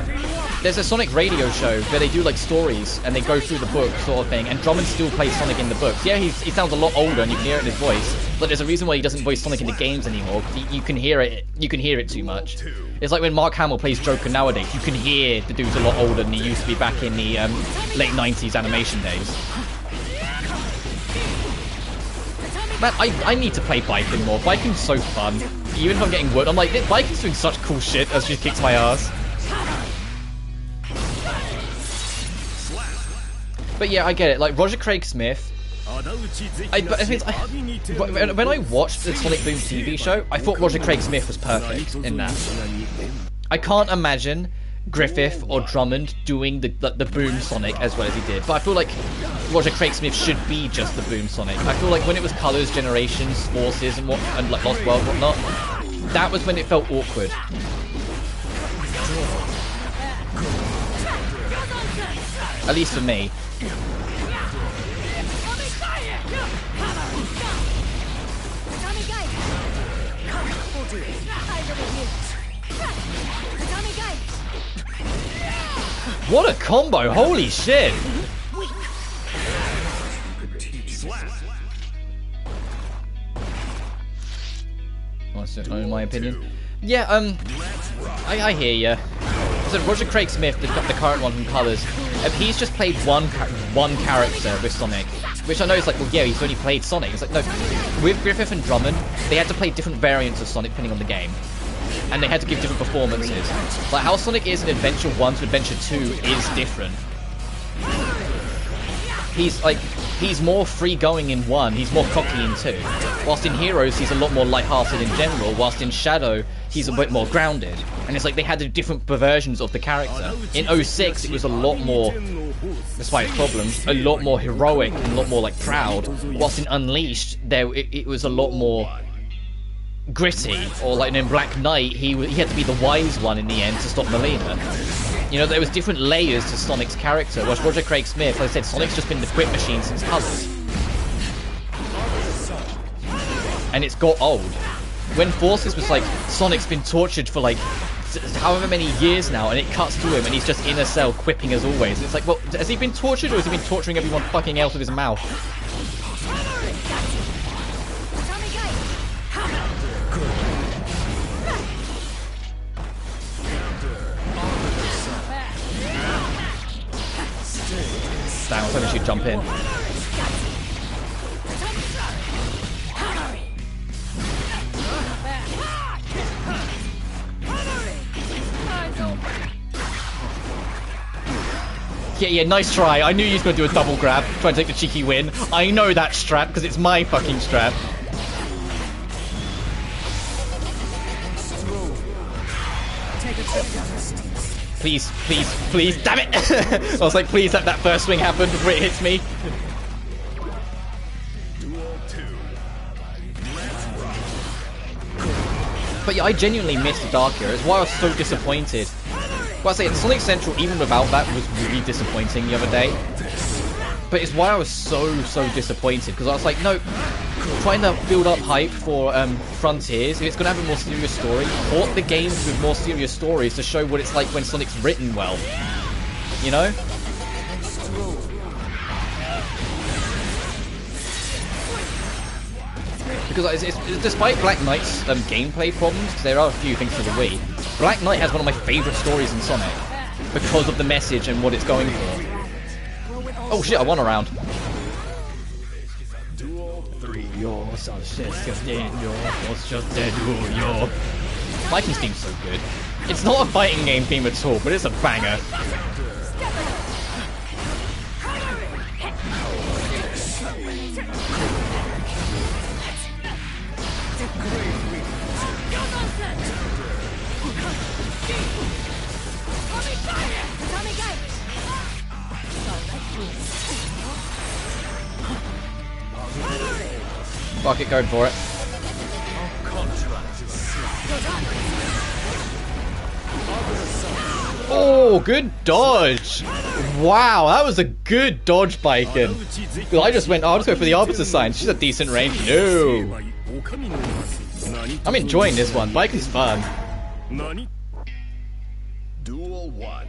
There's a Sonic radio show where they do like stories and they go through the book sort of thing, and Drummond still plays Sonic in the books. Yeah, he sounds a lot older and you can hear it in his voice, but there's a reason why he doesn't voice Sonic in the games anymore. You can hear it. You can hear it too much. It's like when Mark Hamill plays Joker nowadays. You can hear the dude's a lot older than he used to be back in the late 90s animation days. Man, I need to play biking more. Biking's so fun. Even if I'm getting wood, I'm like, this biking's doing such cool shit as she kicks my ass. But yeah, I get it. Like, Roger Craig Smith... when I watched the Sonic Boom TV show, I thought Roger Craig Smith was perfect in that. I can't imagine Griffith or Drummond doing the Boom Sonic as well as he did. But I feel like Roger Craig Smith should be just the Boom Sonic. I feel like when it was Colors, Generations, Forces, and like Lost World, whatnot, that was when it felt awkward. At least for me. What a combo! Holy shit! In my opinion. Yeah, I hear ya. So Roger Craig Smith, the current one from Colors, he's just played one character with Sonic, which I know is like, well, yeah, he's only played Sonic. It's like, no, with Griffith and Drummond, they had to play different variants of Sonic depending on the game, and they had to give different performances. Like how Sonic is in Adventure 1 to Adventure 2 is different. he's more free-going in 1, he's more cocky in 2. Whilst in Heroes, he's a lot more light-hearted in general, whilst in Shadow, he's a bit more grounded. And it's like they had the different versions of the character. In 06, it was a lot more, despite its problems, a lot more heroic and a lot more like proud. Whilst in Unleashed, it was a lot more gritty. Or like in Black Knight, he had to be the wise one in the end to stop Melina. You know, there was different layers to Sonic's character. Whereas Roger Craig Smith, like I said, Sonic's just been the quip machine since Colors. And it's got old. When Forces was like, Sonic's been tortured for like however many years now, and it cuts to him and he's just in a cell quipping as always. It's like, well, has he been tortured or has he been torturing everyone fucking else with his mouth? Damn, I was hoping she'd jump in. Yeah, nice try. I knew you was going to do a double grab, try and take the cheeky win. I know that strat, because it's my fucking strat. Please, please, please, damn it! I was like, please let that first swing happen before it hits me. But yeah, I genuinely missed the Dark Era. It's why I was so disappointed. Well, I say, Sonic Central, even without that, was really disappointing the other day. But it's why I was so disappointed, because I was like, no, trying to build up hype for Frontiers, if it's going to have a more serious story, port the games with more serious stories to show what it's like when Sonic's written well. You know? Because despite Black Knight's gameplay problems, 'cause there are a few things for the Wii, Black Knight has one of my favourite stories in Sonic, because of the message and what it's going for. Oh shit, I won a round. Vikings theme's so good. It's not a fighting game theme at all, but it's a banger. Fuck it, going for it. Oh, good dodge! Wow, that was a good dodge, Baiken. I just went, oh, I'll just go for the Arbiter sign. She's a decent range. No! I'm enjoying this one. Baiken's fun. Duel 1.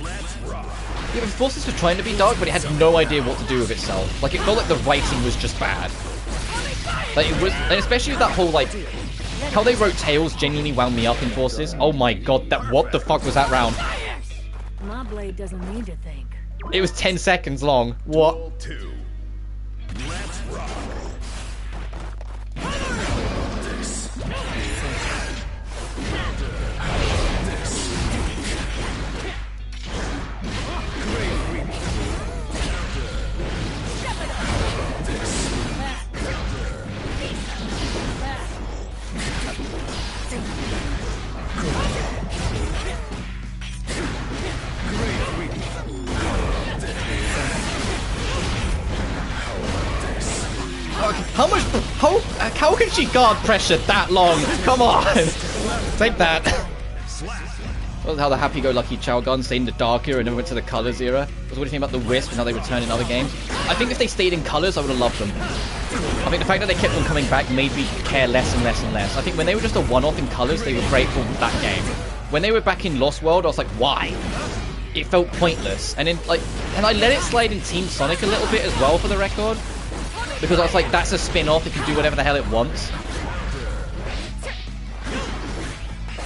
Let's rock. Yeah, but Forces was trying to be dark, but it had no idea what to do with itself. Like, it felt like the writing was just bad. Like, it was, and especially that whole, like, how they wrote Tails genuinely wound me up in Forces. Oh my god, what the fuck was that round? My blade doesn't need to think. It was 10 seconds long. What? Duel 2. Let's rock. How can she guard pressure that long? Come on! Take that. Well, how the happy-go-lucky Chao Gun stayed in the Dark Era and never went to the Colors era. What do you think about the Wisp and how they return in other games? I think if they stayed in Colors, I would have loved them. I think the fact that they kept on coming back made me care less and less and less. I think when they were just a one-off in Colors, they were great for that game. When they were back in Lost World, I was like, why? It felt pointless. And then, like, and I let it slide in Team Sonic a little bit as well, for the record. Because I was like, that's a spin-off, it can do whatever the hell it wants.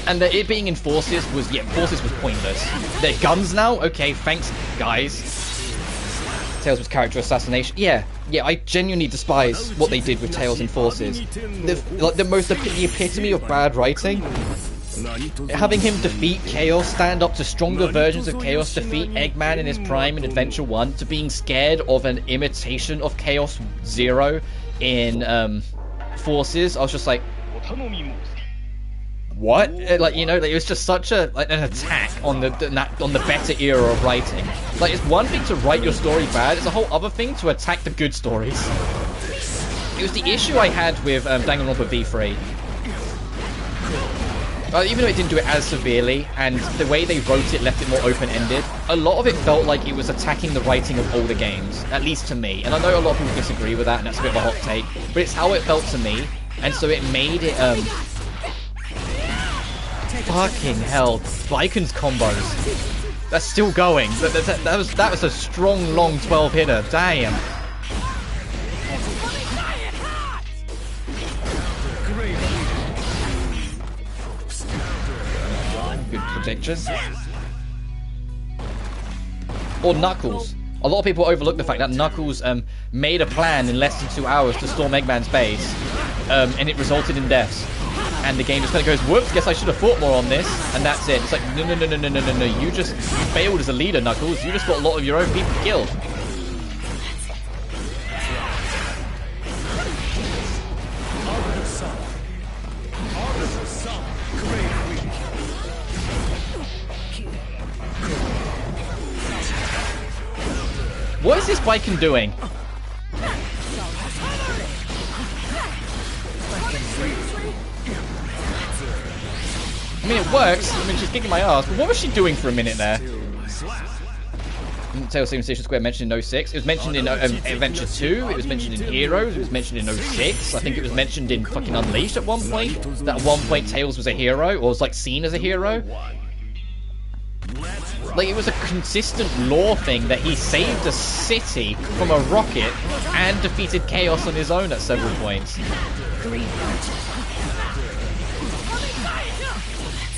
And it being in Forces was, Forces was pointless. They're guns now? Okay, thanks, guys. Tails was character assassination. Yeah, I genuinely despise what they did with Tails in Forces. The epitome of bad writing Having him defeat Chaos, stand up to stronger versions of Chaos, defeat Eggman in his prime in Adventure 1, to being scared of an imitation of Chaos Zero in Forces, I was just like, what? Like, you know, like, it was just such a an attack on the better era of writing. Like, it's one thing to write your story bad, it's a whole other thing to attack the good stories. It was the issue I had with Danganronpa V3. Even though it didn't do it as severely, and the way they wrote it left it more open-ended, a lot of it felt like it was attacking the writing of older games, at least to me. And I know a lot of people disagree with that, and that's a bit of a hot take, but it's how it felt to me, and so it made it, fucking hell, Baikon's combos. That's still going. That was a strong, long 12-hitter. Damn. Good prediction. Or Knuckles. A lot of people overlook the fact that Knuckles made a plan in less than 2 hours to storm Eggman's base, and it resulted in deaths. And the game just kind of goes, whoops, guess I should have thought more on this, and that's it. It's like, no, you failed as a leader, Knuckles. You just got a lot of your own people killed. What is this Baikon doing? I mean, it works. I mean, she's kicking my ass. But what was she doing for a minute there? Tales of Station Square mentioned in 06. It was mentioned in Adventure 2. It was mentioned in Heroes. It was mentioned in 06. I think it was mentioned in fucking Unleashed at one point. That at one point Tails was a hero, or was like seen as a hero. Like, it was a consistent lore thing that he saved a city from a rocket and defeated Chaos on his own at several points.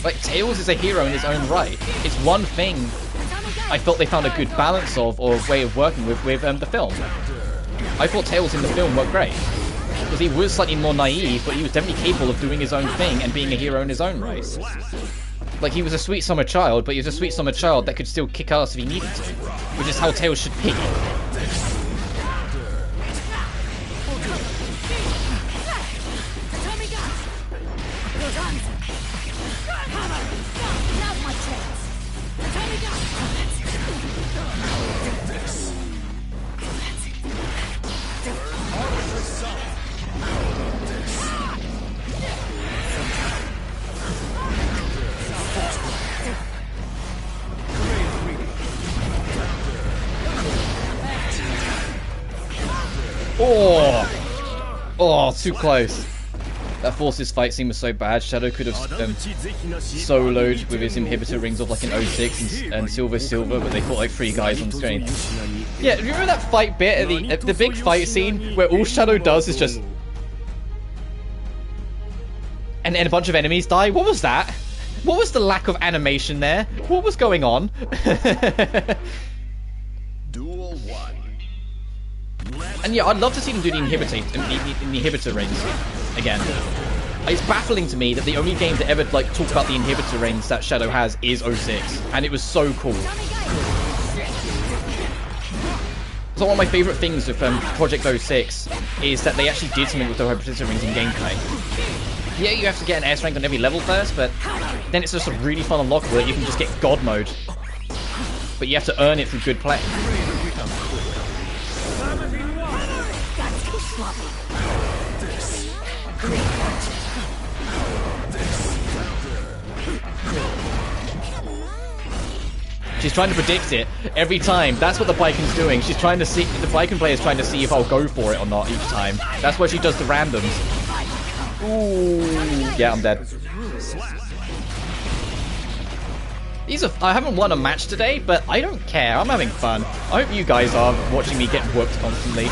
Like, Tails is a hero in his own right. It's one thing I felt they found a good balance of, or way of working with the film. I thought Tails in the film worked great. Because he was slightly more naive, but he was definitely capable of doing his own thing and being a hero in his own right. Like, he was a sweet summer child, but he was a sweet summer child that could still kick ass if he needed to. Which is how Tails should be. Oh, too close. That Forces fight scene was so bad. Shadow could have soloed with his inhibitor rings off like an 06 and Silver, but they fought like 3 guys on screen. Yeah, do you remember that fight bit at the big fight scene where all Shadow does is just... And a bunch of enemies die? What was that? What was the lack of animation there? What was going on? Duel 1. And yeah, I'd love to see them do the inhibitor rings again. It's baffling to me that the only game that ever like talk about the inhibitor rings that Shadow has is 06, and it was so cool. So one of my favourite things with Project 06 is that they actually did something with the inhibitor rings in gameplay. Yeah, you have to get an S rank on every level first, but then it's just a really fun unlockable that you can just get God mode. But you have to earn it through good play. She's trying to predict it every time. That's what the Baikon's doing. She's trying to see, the Baikon player is trying to see if I'll go for it or not each time. That's why she does the randoms. Ooh, yeah, I'm dead. I haven't won a match today, but I don't care. I'm having fun. I hope you guys are watching me get whooped constantly.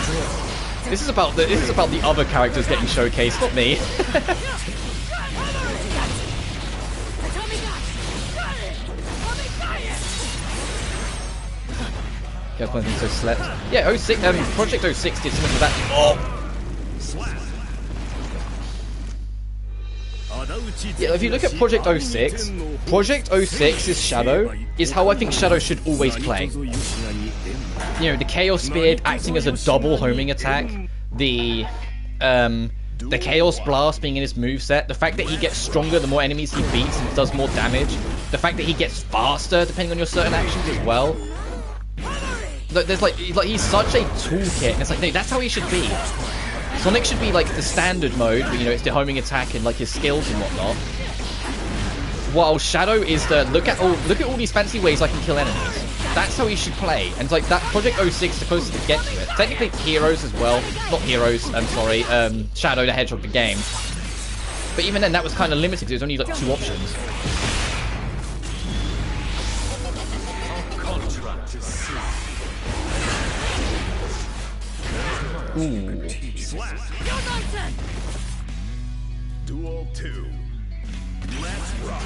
This is about the other characters getting showcased, not me. So slept. Yeah, 06. Project 06 did something with that. Oh. Yeah, if you look at Project 06, Project 06's Shadow is how I think Shadow should always play. You know, the Chaos Spear acting as a double homing attack, the Chaos Blast being in his moveset, the fact that he gets stronger the more enemies he beats and does more damage, the fact that he gets faster depending on your certain actions as well. There's like he's such a toolkit, and it's like, no, that's how he should be. Sonic should be like the standard mode, where, you know, it's the homing attack and like his skills and whatnot. While Shadow is the look at all these fancy ways I can kill enemies. That's how he should play, and like that Project 06 is the closest to get to it. Technically Heroes as well, not Heroes. I'm sorry, Shadow the Hedgehog the game. But even then, that was kind of limited. There was only like 2 options. Ooh. Duel 2. Let's rock.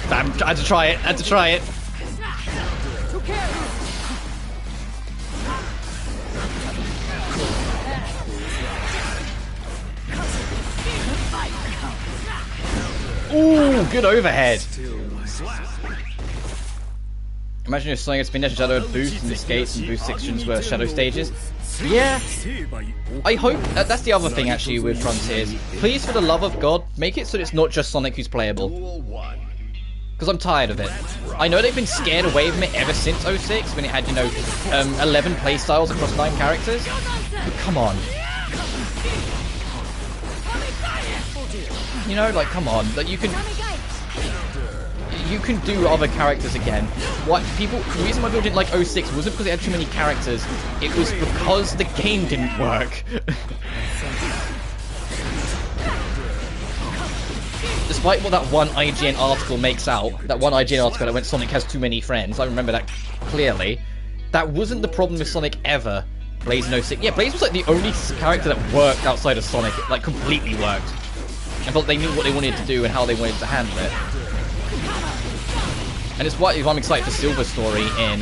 Damn, I had to try it. I had to try it. Ooh, good overhead. Imagine if Sonic had Spin Dash and Shadow had boost and escapes and boost sections were Shadow stages. Yeah, I hope that's the other thing actually with Frontiers. Please, for the love of God, make it so it's not just Sonic who's playable. Because I'm tired of it. I know they've been scared away from it ever since 06 when it had, you know, 11 playstyles across 9 characters. But come on. You know, like, come on. Like, you can do other characters again. The reason why people didn't like 06 wasn't because it had too many characters. It was because the game didn't work. Despite what that one IGN article makes out, that one IGN article that went Sonic has too many friends, I remember that clearly, that wasn't the problem with Sonic ever. Blaze in 06. Yeah, Blaze was like the only character that worked outside of Sonic, like completely worked. I felt they knew what they wanted to do and how they wanted to handle it. And it's why I'm excited for Silver Story in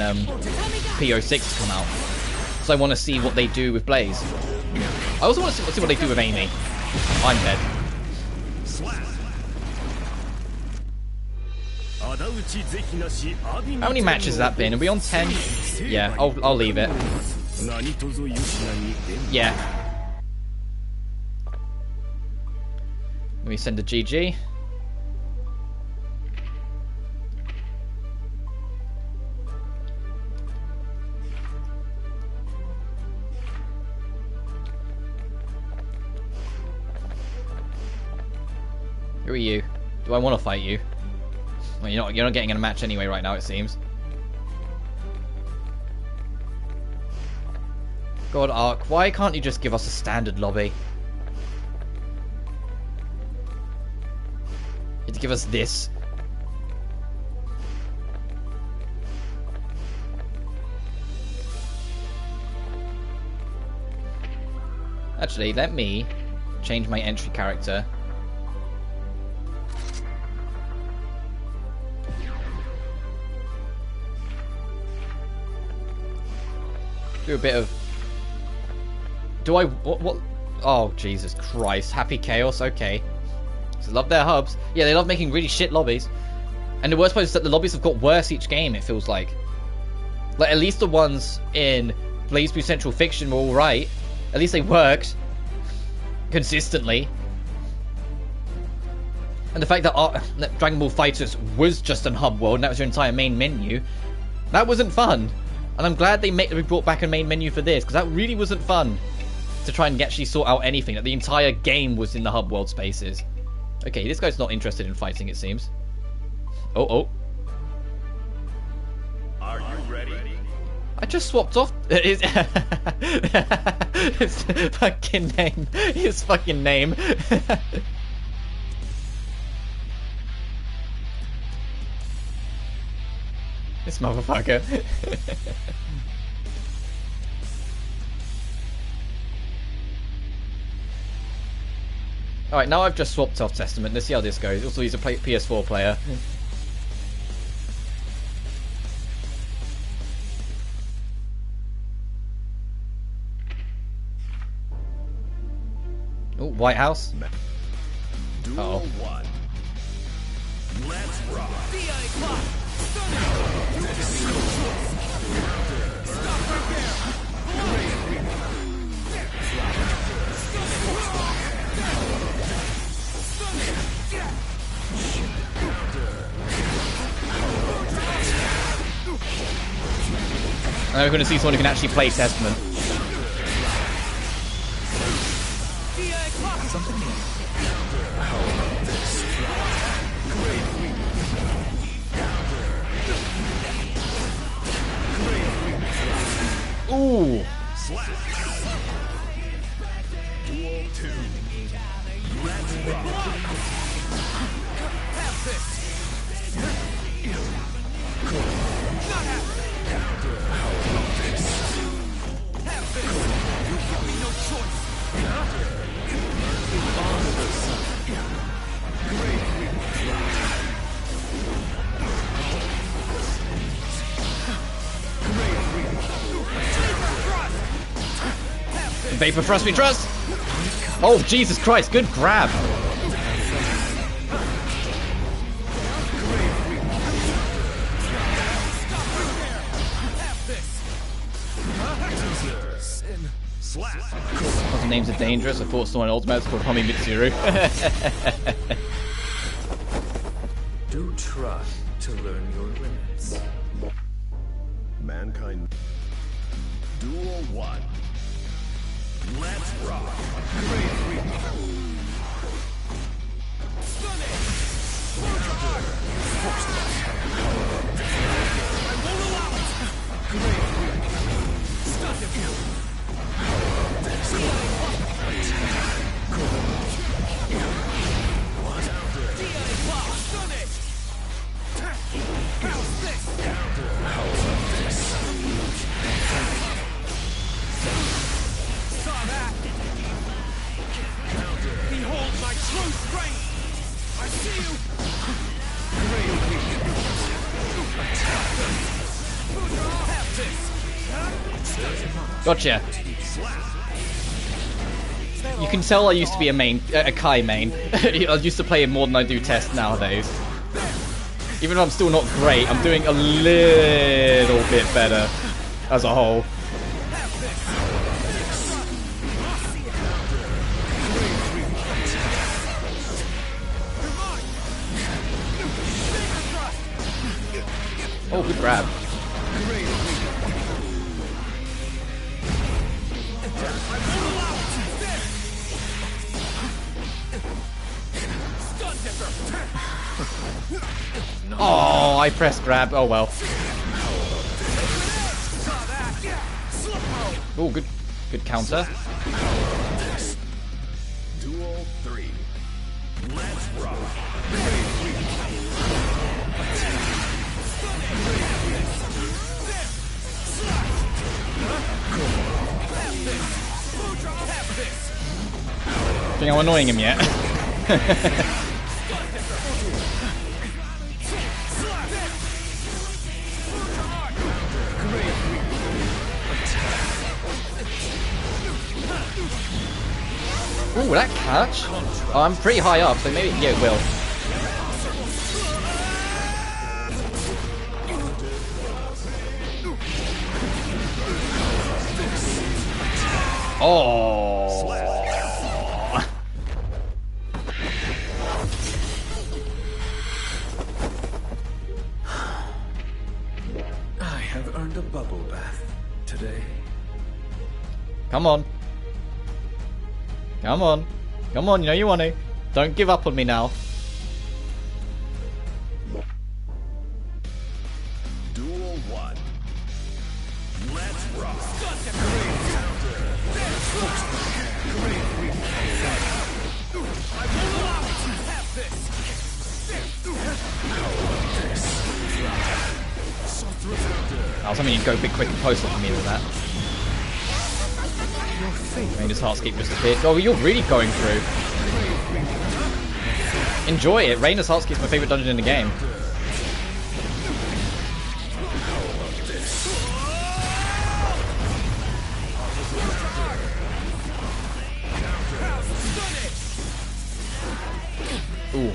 P06 to come out. So I want to see what they do with Blaze. I also want to see what they do with Amy. I'm dead. How many matches has that been? Are we on 10? Yeah, I'll leave it. Yeah. Let me send a GG. Who are you? Do I want to fight you? Well, you're not getting in a match anyway right now, it seems. God, Ark, why can't you just give us a standard lobby? You have to give us this. Actually, let me change my entry character. Do a bit of... Do I... What? Oh, Jesus Christ. Happy Chaos? Okay. So love their hubs. Yeah, they love making really shit lobbies. And the worst part is that the lobbies have got worse each game, it feels like. Like, at least the ones in BlazBlue Central Fiction were alright. At least they worked. Consistently. And the fact that Dragon Ball FighterZ was just an hub world and that was your entire main menu. That wasn't fun. And I'm glad they brought back a main menu for this, because that really wasn't fun to try and actually sort out anything. That the entire game was in the hub world spaces. Okay, this guy's not interested in fighting, it seems. Oh. Are you ready? I just swapped off his, his fucking name. His fucking name. This motherfucker. Alright, now I've just swapped off Testament. Let's see how this goes. Also, he's a PS4 player. Oh, White House. Duel 1. Let's rock. Now we're going to see someone who can actually play Testament. Ooh. Duel 2. Let's rock. Vapor Thrust we trust! Oh, Jesus Christ, good grab! The names are dangerous. I thought someone ultimate called Homi Mitsuru. Do try to learn your limits. Mankind. Duel 1. Let's rock. Gotcha. You can tell I used to be a Kai main. I used to play him more than I do Test nowadays. Even though I'm still not great, I'm doing a little bit better as a whole. Oh, good grab. Oh, I pressed grab. Oh well. Oh, good counter. Duel 3. Let's rock. Think I'm annoying him yet? Ooh, that catch? Oh, I'm pretty high up, so maybe yeah, it will. Oh. I have earned a bubble bath today. Come on. Come on. Come on, you know you want to. Don't give up on me now. Duel 1. I was hoping you'd go a bit quick and closer for me with that. Raina's Heartscape just appeared. Oh, you're really going through. Enjoy it. Raina's Heartscape's my favourite dungeon in the game. Ooh.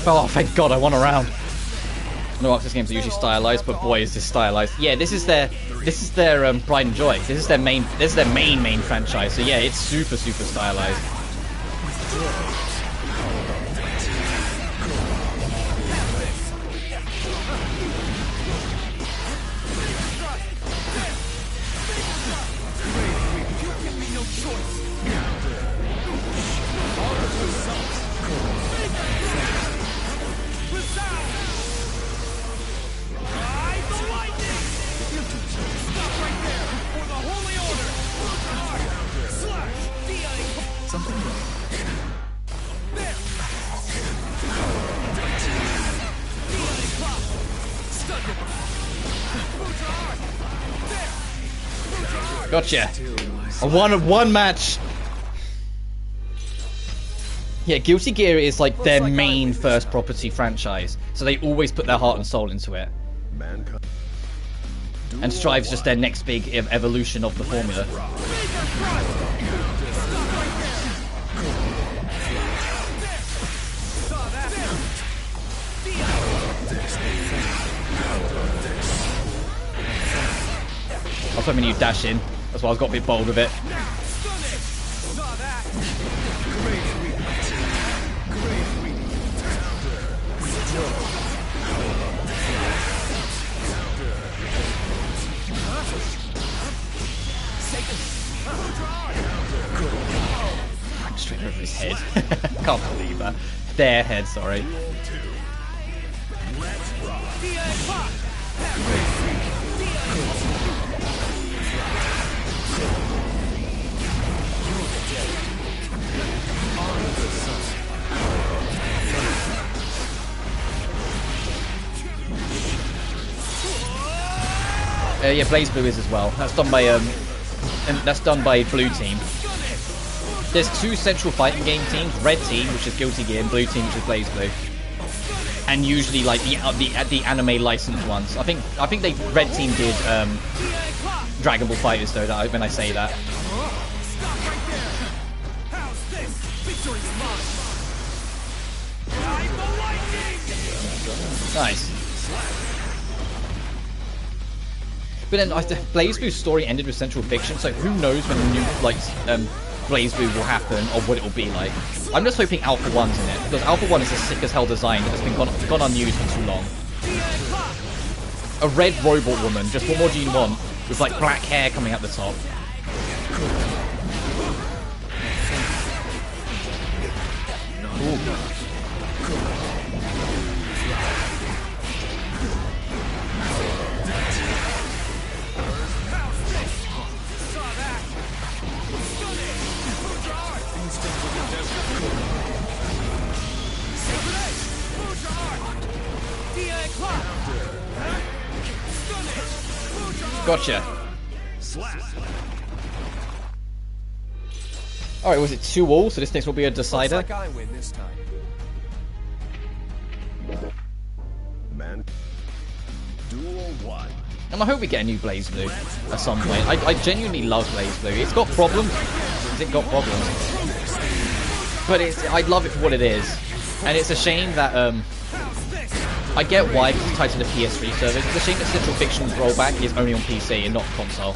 Oh, thank God, I won a round. No, Arxis games are usually stylized, but boy, is this stylized. Yeah, this is their pride and joy. This is their main franchise. So yeah, it's super stylized. Gotcha. I won one match. Yeah, Guilty Gear is like their main first property franchise, so they always put their heart and soul into it. And Strive's just their next big evolution of the formula. I was hoping you'd dash in. That's why I got a bit bold with it. Straight over his head. Can't believe that. Their head, sorry. Yeah, BlazBlue is as well. That's done by Blue Team. There's two central fighting game teams: Red Team, which is Guilty Gear, and Blue Team, which is BlazBlue. And usually, like the anime licensed ones. I think Red Team did Dragon Ball Fighters though. When I say that. Nice. But then BlazBlue's story ended with Central Fiction, so who knows when the new BlazBlue will happen or what it will be like. I'm just hoping Alpha 1's in it, because Alpha 1 is a sick as hell design that has been gone unused for too long. A red robot woman, just what more do you want? With like black hair coming out the top. Ooh. Gotcha. Alright, was it 2-all? So this next will be a Looks decider. like I win this time. Man. Duel 1. And I hope we get a new BlazBlue at some point. I genuinely love BlazBlue. It's got problems. It's got problems. But I love it for what it is. And it's a shame that, I get why it's tied to the PS3 service. It's a shame that Central Fiction's rollback is only on PC and not console.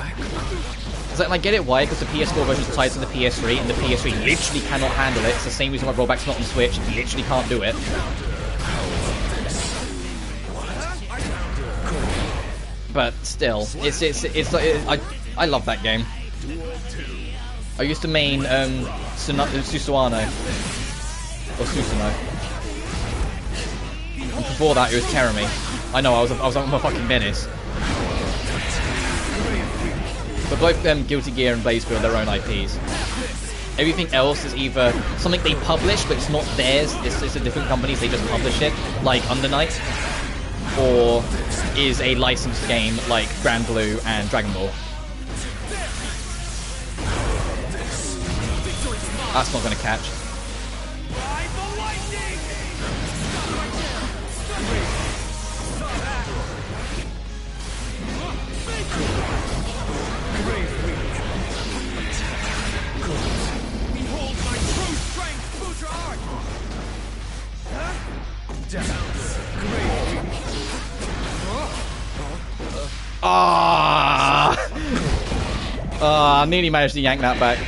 It's like, I get it why, because the PS4 version is tied to the PS3, and the PS3 literally cannot handle it. It's the same reason why rollback's not on Switch. It literally can't do it. But still, I love that game. I used to main Susuano or Susanoo. And before that, it was Terami. I know, I was a fucking menace. But both Guilty Gear and BlazBlue are their own IPs. Everything else is either something they publish, but it's not theirs. It's a different companies. They just publish it, like Undernight, or is a licensed game like Grand Blue and Dragon Ball. That's not going to catch. I nearly managed to yank that back.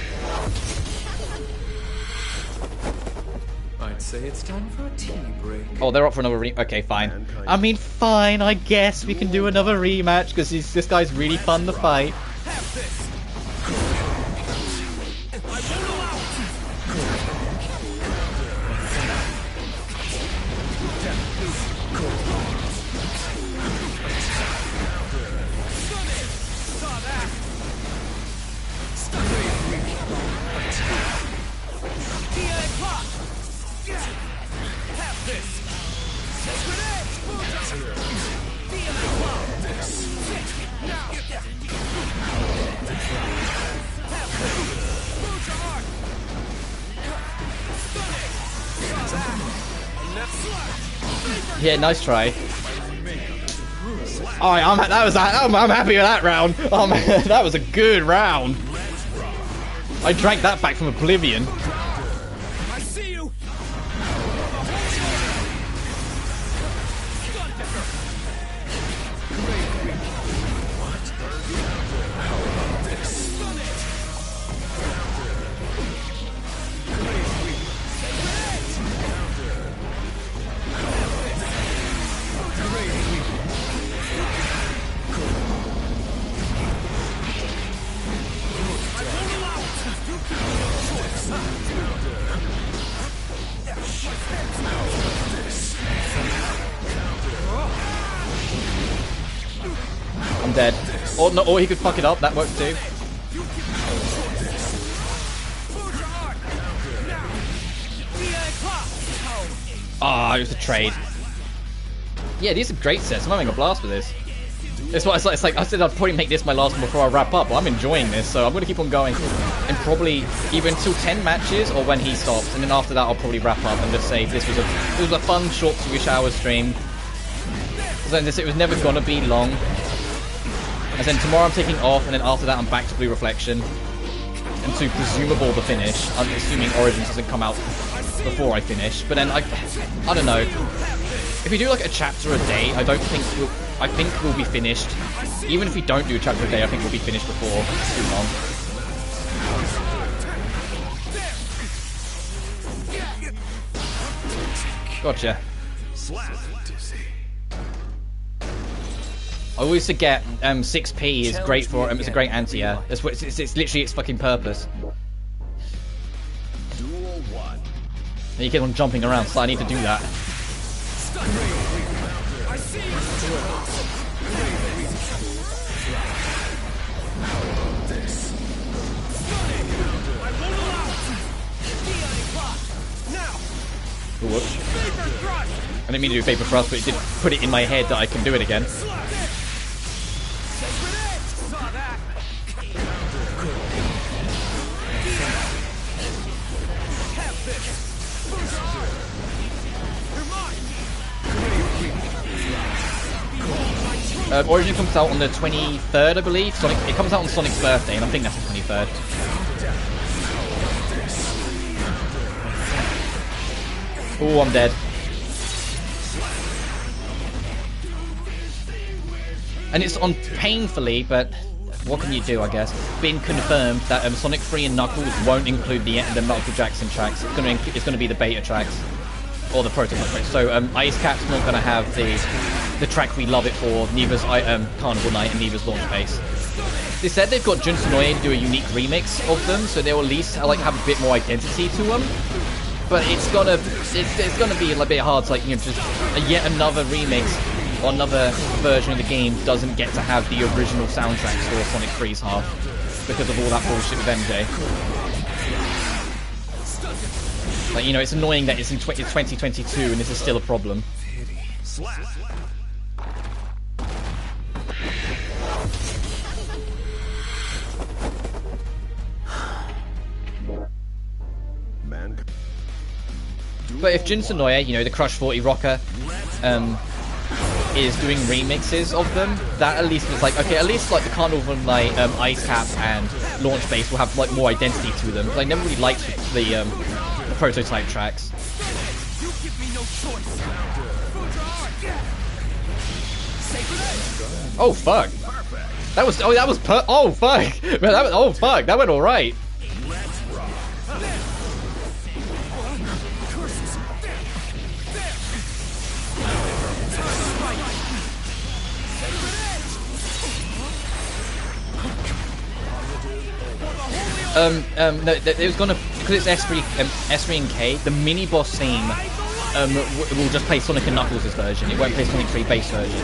I'd say it's time for a tea break. Oh, they're up for another okay, fine. I mean, fine, I guess we can do another rematch, because this guy's really fun to fight. Yeah, nice try. Alright, I'm happy with that round. That was a good round. I drank that back from Oblivion. I see you. I'm dead. Or no, or he could fuck it up. That works too. Ah, it was a trade. Yeah, these are great sets. I'm having a blast with this. It's like I said I'd probably make this my last one before I wrap up, but I'm enjoying this, so I'm going to keep on going. And probably either until 10 matches or when he stops. And then after that I'll probably wrap up and just say this was a fun short 2-hour stream. So then it was never going to be long. And then tomorrow I'm taking off, and then after that I'm back to Blue Reflection. And to presumable the finish. I'm assuming Origins doesn't come out before I finish. But then I don't know. If we do like a chapter a day, I think we'll be finished. Even if we don't do a chapter a day, I think we'll be finished before too long. Gotcha. I always forget 6p is great for it's a great anti-air. It's literally its fucking purpose. And you keep on jumping around, so I need to do that. Whoops. I didn't mean to do Vapor Thrust, but it did put it in my head that I can do it again. Origin comes out on the 23rd, I believe. It comes out on Sonic's birthday, and I think that's the 23rd. Oh, I'm dead. And it's on painfully, but what can you do, I guess? Been confirmed that Sonic 3 and Knuckles won't include the Michael Jackson tracks. It's gonna be the beta tracks. Or the prototype tracks. So Ice Cap's not gonna have the track we love it for, neither's Carnival Night and neither's Launch Base. They said they've got Jun Senoue to do a unique remix of them, so they'll at least have a bit more identity to them. But it's gonna be a bit hard to just yet another remix or another version of the game doesn't get to have the original soundtracks for Sonic 3's half because of all that bullshit with MJ. It's annoying that it's 2022 and this is still a problem. But if Jun Senoue, the Crush 40 rocker, is doing remixes of them, that at least was okay, at least the Carnival Night, Ice Cap and Launch Base will have more identity to them. I never really liked the prototype tracks. Oh fuck! That was oh fuck! Man, fuck! That went all right. No, it was gonna, because it's S3 and K, the mini boss theme will just play Sonic and Knuckles' version. It won't play Sonic 3 base version.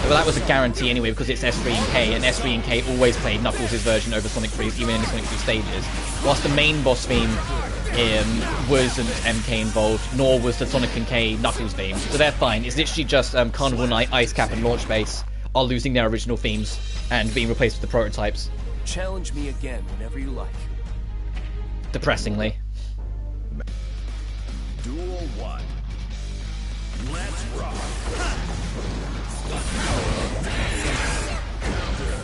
Well, that was a guarantee anyway, because it's S3 and S3 and K always played Knuckles' version over Sonic 3, even in the Sonic 3 stages. Whilst the main boss theme wasn't MK involved, nor was the Sonic and K Knuckles theme. So they're fine. It's literally just Carnival Night, Ice Cap, and Launch Base are losing their original themes and being replaced with the prototypes. Challenge me again whenever you like. Depressingly. Duel 1. Let's rock.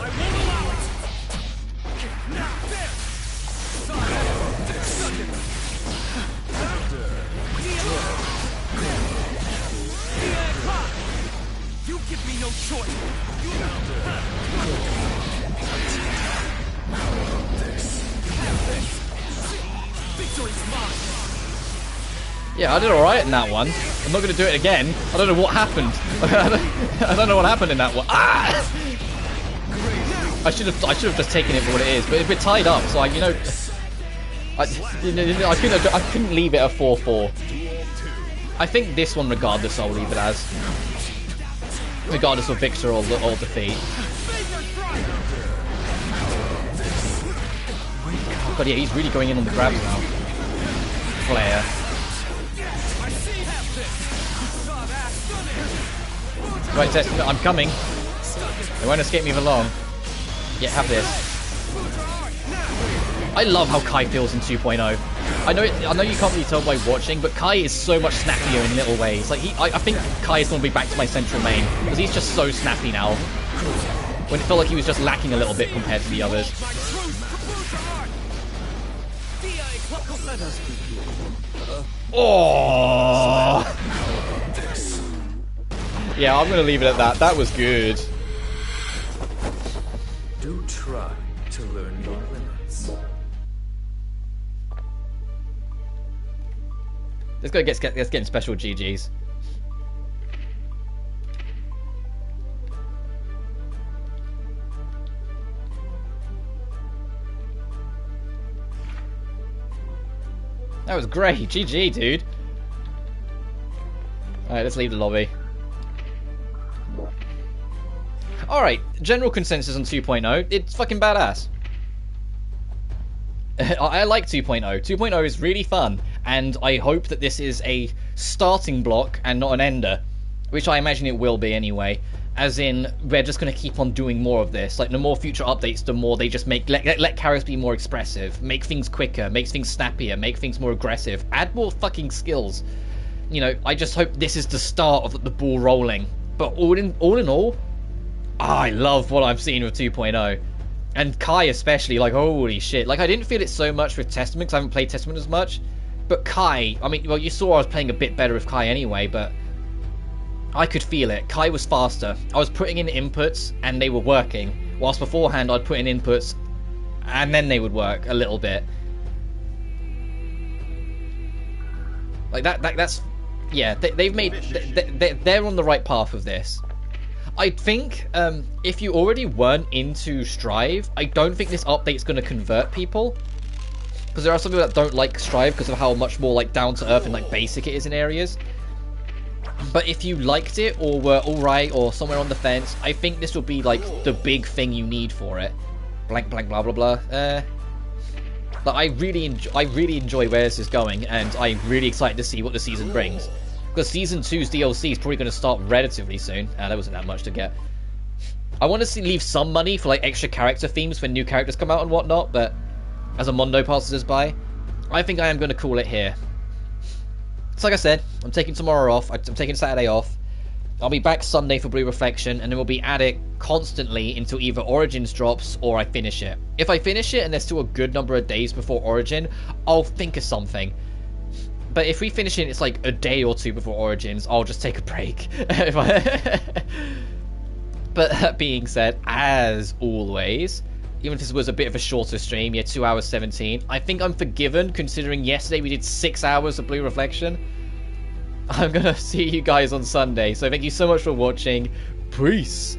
I won't allow it. Now you give me no choice. Yeah, I did alright in that one. I'm not going to do it again. I don't know what happened. I don't know what happened in that one. Ah! I should have just taken it for what it is, but we're tied up, so I couldn't leave it a 4-4. I think this one, regardless, I'll leave it as, regardless of victor or defeat. Oh god, yeah, he's really going in on the grabs now. Flare. Right, Test, I'm coming. It won't escape me for long. Yeah, have this. I love how Kai feels in 2.0. I know you can't really tell by watching, but Kai is so much snappier in little ways. I think Kai is going to be back to my central main, because he's just so snappy now. When it felt like he was just lacking a little bit compared to the others. Oh! Yeah, I'm gonna leave it at that. That was good. Do try to learn your limits. Let's get special GGs. That was great. GG, dude. Alright, let's leave the lobby. Alright, general consensus on 2.0. It's fucking badass. I like 2.0. 2.0 is really fun, and I hope that this is a starting block and not an ender. Which I imagine it will be anyway. As in, we're just going to keep on doing more of this. Like, the more future updates, the more they just let characters be more expressive, make things quicker, make things snappier, make things more aggressive, add more fucking skills. You know, I just hope this is the start of the ball rolling. But all in all, I love what I'm seeing with 2.0. And Kai especially, like, holy shit. Like, I didn't feel it so much with Testament, because I haven't played Testament as much. But Kai, I mean, well, you saw I was playing a bit better with Kai anyway, but I could feel it. Kai was faster. I was putting in inputs, and they were working. Whilst beforehand, I'd put in inputs, and then they would work a little bit. Like, that's... Yeah, they've made... They're on the right path with this. I think if you already weren't into Strive, I don't think this update's going to convert people. Because there are some people that don't like Strive because of how much more like down to earth and like basic it is in areas. But if you liked it or were alright or somewhere on the fence, I think this will be like the big thing you need for it. Blank blank blah blah blah. But I really enjoy where this is going, and I'm really excited to see what the season brings. Because Season 2's DLC is probably going to start relatively soon. There wasn't that much to get. I want to leave some money for like extra character themes when new characters come out and whatnot, but as a Mondo passes us by, I think I am going to call it here. So like I said, I'm taking tomorrow off. I'm taking Saturday off. I'll be back Sunday for Blue Reflection, and then we'll be at it constantly until either Origins drops or I finish it. If I finish it and there's still a good number of days before Origin, I'll think of something. But if we finish it, it's like a day or two before Origins, I'll just take a break. But that being said, as always, even if this was a bit of a shorter stream, yeah, 2 hours 17, I think I'm forgiven considering yesterday we did 6 hours of Blue Reflection. I'm gonna see you guys on Sunday, so thank you so much for watching. Peace!